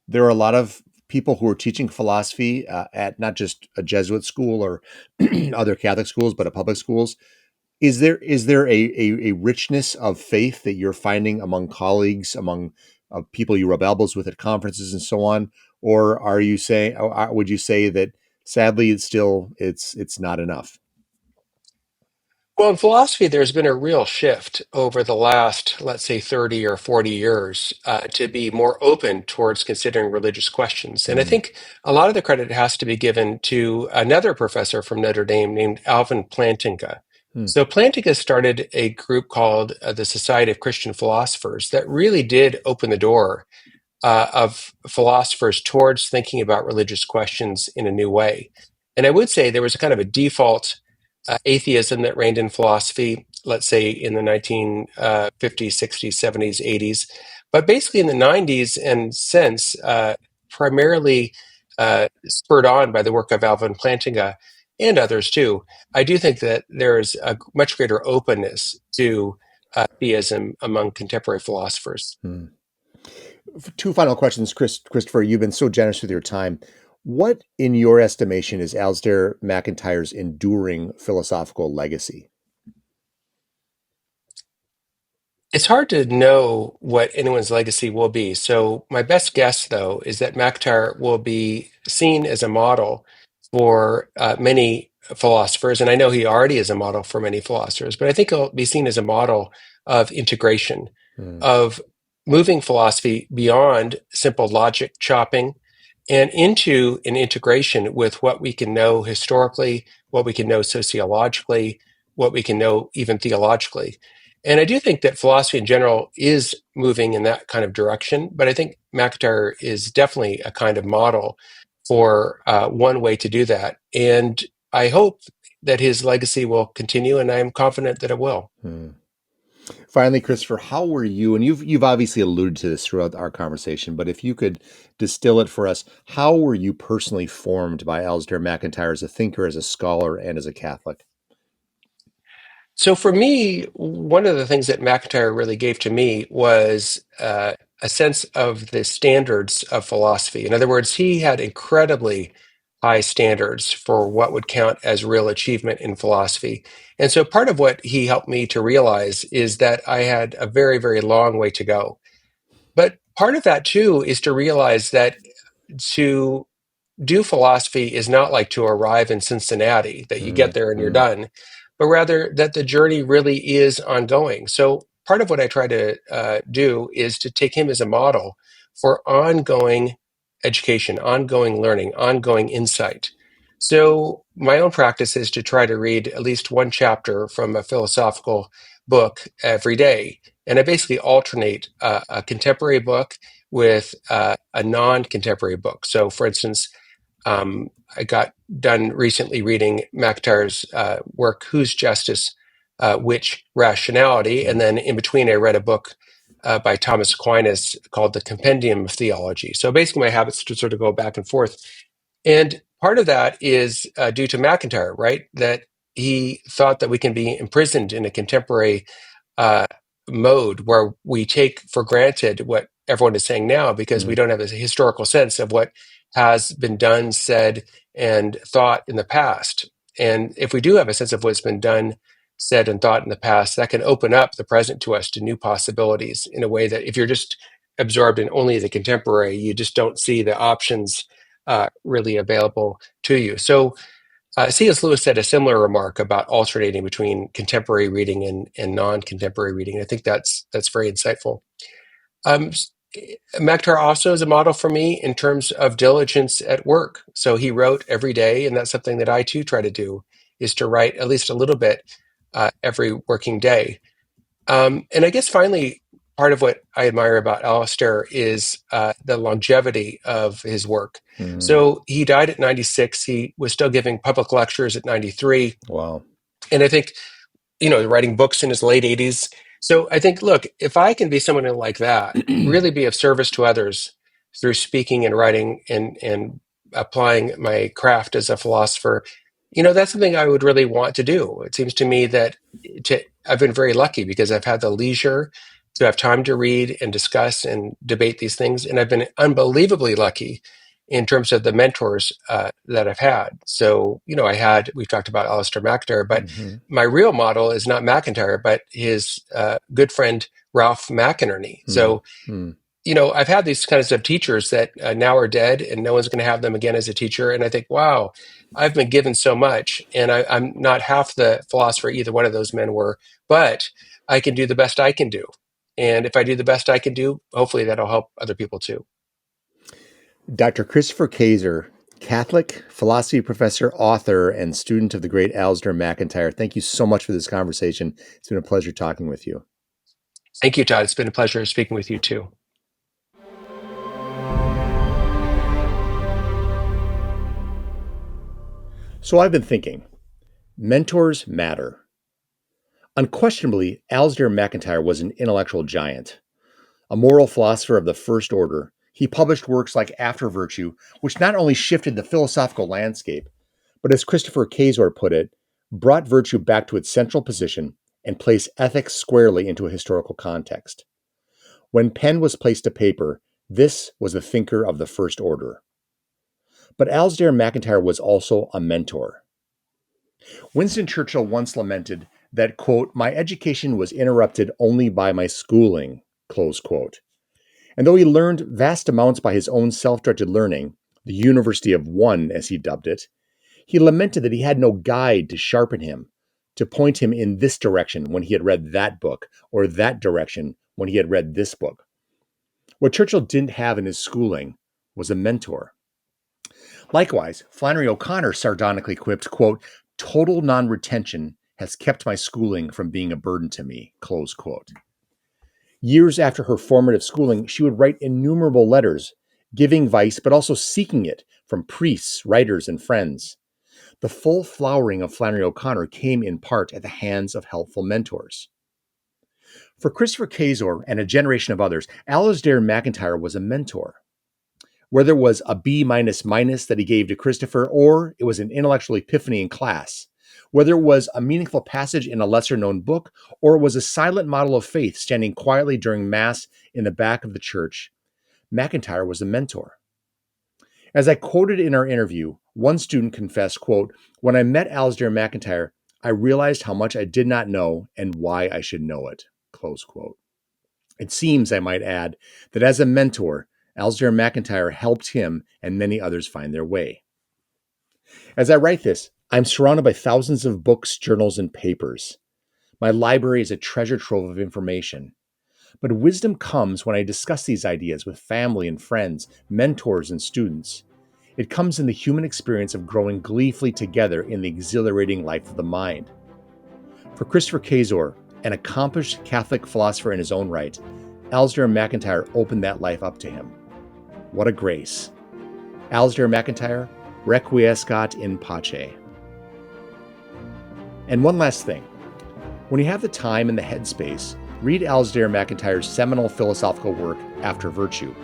there are a lot of people who are teaching philosophy at not just a Jesuit school or other Catholic schools, but at public schools? Is there a richness of faith that you're finding among colleagues, among people you rub elbows with at conferences and so on, or are you saying, or would you say that sadly it's not enough? Well, in philosophy, there's been a real shift over the last, let's say, 30 or 40 years to be more open towards considering religious questions. And I Mm, think a lot of the credit has to be given to another professor from Notre Dame named Alvin Plantinga. mm, So Plantinga started a group called the Society of Christian Philosophers that really did open the door of philosophers towards thinking about religious questions in a new way. And I would say there was a kind of a default atheism that reigned in philosophy, let's say in the 1950s, 60s, 70s, 80s. But basically in the 90s and since, primarily spurred on by the work of Alvin Plantinga and others too, I do think that there's a much greater openness to theism among contemporary philosophers. mm. Two final questions, Christopher. You've been so generous with your time. What, in your estimation, is Alasdair MacIntyre's enduring philosophical legacy? It's hard to know what anyone's legacy will be. So my best guess, though, is that MacIntyre will be seen as a model for many philosophers, and I know he already is a model for many philosophers. But I think he'll be seen as a model of integration, Mm, of moving philosophy beyond simple logic chopping and into an integration with what we can know historically, what we can know sociologically, what we can know even theologically. And I do think that philosophy in general is moving in that kind of direction, but I think MacIntyre is definitely a kind of model for one way to do that. And I hope that his legacy will continue, and I'm confident that it will. mm. Finally, Christopher, how were you? And you've obviously alluded to this throughout our conversation, but if you could distill it for us, how were you personally formed by Alasdair MacIntyre as a thinker, as a scholar, and as a Catholic? So for me, one of the things that MacIntyre really gave to me was a sense of the standards of philosophy. In other words, he had incredibly high standards for what would count as real achievement in philosophy. And so part of what he helped me to realize is that I had a very, very long way to go. But part of that too is to realize that to do philosophy is not like to arrive in Cincinnati, that you get Mm, there and you're mm, done, but rather that the journey really is ongoing. So part of what I try to do is to take him as a model for ongoing education, ongoing learning, ongoing insight. So my own practice is to try to read at least one chapter from a philosophical book every day. And I basically alternate a contemporary book with a non-contemporary book. So for instance, I got done recently reading MacIntyre's work, Whose Justice, Which Rationality? And then in between, I read a book by Thomas Aquinas called The Compendium of Theology. So basically, my habits to sort of go back and forth. And part of that is due to MacIntyre, right? That he thought that we can be imprisoned in a contemporary uh, mode where we take for granted what everyone is saying now because we don't have a historical sense of what has been done, said, and thought in the past. And if we do have a sense of what's been done, said, and thought in the past, that can open up the present to us to new possibilities in a way that if you're just absorbed in only the contemporary, you just don't see the options really available to you. So C.S. Lewis said a similar remark about alternating between contemporary reading and non-contemporary reading. I think that's very insightful. Um, MacIntyre also is a model for me in terms of diligence at work. So he wrote every day, and that's something that I too try to do, is to write at least a little bit every working day. And I guess finally, part of what I admire about Alasdair is the longevity of his work. So he died at 96. He was still giving public lectures at 93. Wow. And I think, writing books in his late 80s. So I think, look, if I can be someone like that, really be of service to others through speaking and writing and applying my craft as a philosopher, that's something I would really want to do. It seems to me that I've been very lucky because I've had the leisure to have time to read and discuss and debate these things. And I've been unbelievably lucky in terms of the mentors that I've had. So, we've talked about Alasdair MacIntyre, but my real model is not MacIntyre, but his good friend, Ralph McInerney. So, I've had these kinds of teachers that now are dead and no one's going to have them again as a teacher. And I think, wow, I've been given so much and I'm not half the philosopher either one of those men were, but I can do the best I can do. And if I do the best I can do, hopefully that'll help other people too. Dr. Christopher Kaczor, Catholic, philosophy professor, author, and student of the great Alasdair MacIntyre. Thank you so much for this conversation. It's been a pleasure talking with you. Thank you, Todd. It's been a pleasure speaking with you too. So I've been thinking, mentors matter. Unquestionably, Alasdair MacIntyre was an intellectual giant. A moral philosopher of the first order, he published works like After Virtue, which not only shifted the philosophical landscape, but as Christopher Kaczor put it, brought virtue back to its central position and placed ethics squarely into a historical context. When pen was placed to paper, this was the thinker of the first order. But Alasdair MacIntyre was also a mentor. Winston Churchill once lamented that, quote, "my education was interrupted only by my schooling," close quote. And though he learned vast amounts by his own self-directed learning, the University of One, as he dubbed it, he lamented that he had no guide to sharpen him, to point him in this direction when he had read that book, or that direction when he had read this book. What Churchill didn't have in his schooling was a mentor. Likewise, Flannery O'Connor sardonically quipped, quote, "total non-retention has kept my schooling from being a burden to me," close quote. Years after her formative schooling, she would write innumerable letters, giving advice but also seeking it from priests, writers, and friends. The full flowering of Flannery O'Connor came in part at the hands of helpful mentors. For Christopher Kaczor and a generation of others, Alasdair MacIntyre was a mentor. Whether it was a B that he gave to Christopher, or it was an intellectual epiphany in class, whether it was a meaningful passage in a lesser-known book, or it was a silent model of faith standing quietly during Mass in the back of the church, MacIntyre was a mentor. As I quoted in our interview, one student confessed, quote, "when I met Alasdair MacIntyre, I realized how much I did not know and why I should know it," close quote. It seems, I might add, that as a mentor, Alasdair MacIntyre helped him and many others find their way. As I write this, I'm surrounded by thousands of books, journals, and papers. My library is a treasure trove of information. But wisdom comes when I discuss these ideas with family and friends, mentors and students. It comes in the human experience of growing gleefully together in the exhilarating life of the mind. For Christopher Kaczor, an accomplished Catholic philosopher in his own right, Alasdair MacIntyre opened that life up to him. What a grace. Alasdair MacIntyre, requiescat in pace. And one last thing. When you have the time and the headspace, read Alasdair MacIntyre's seminal philosophical work, After Virtue.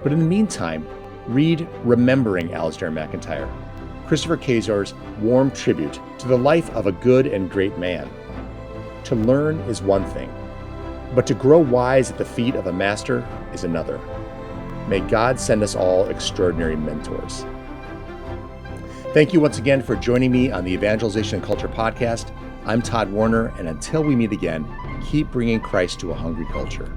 But in the meantime, read Remembering Alasdair MacIntyre, Christopher Kaczor's warm tribute to the life of a good and great man. To learn is one thing, but to grow wise at the feet of a master is another. May God send us all extraordinary mentors. Thank you once again for joining me on the Evangelization Culture Podcast. I'm Tod Worner, and until we meet again, keep bringing Christ to a hungry culture.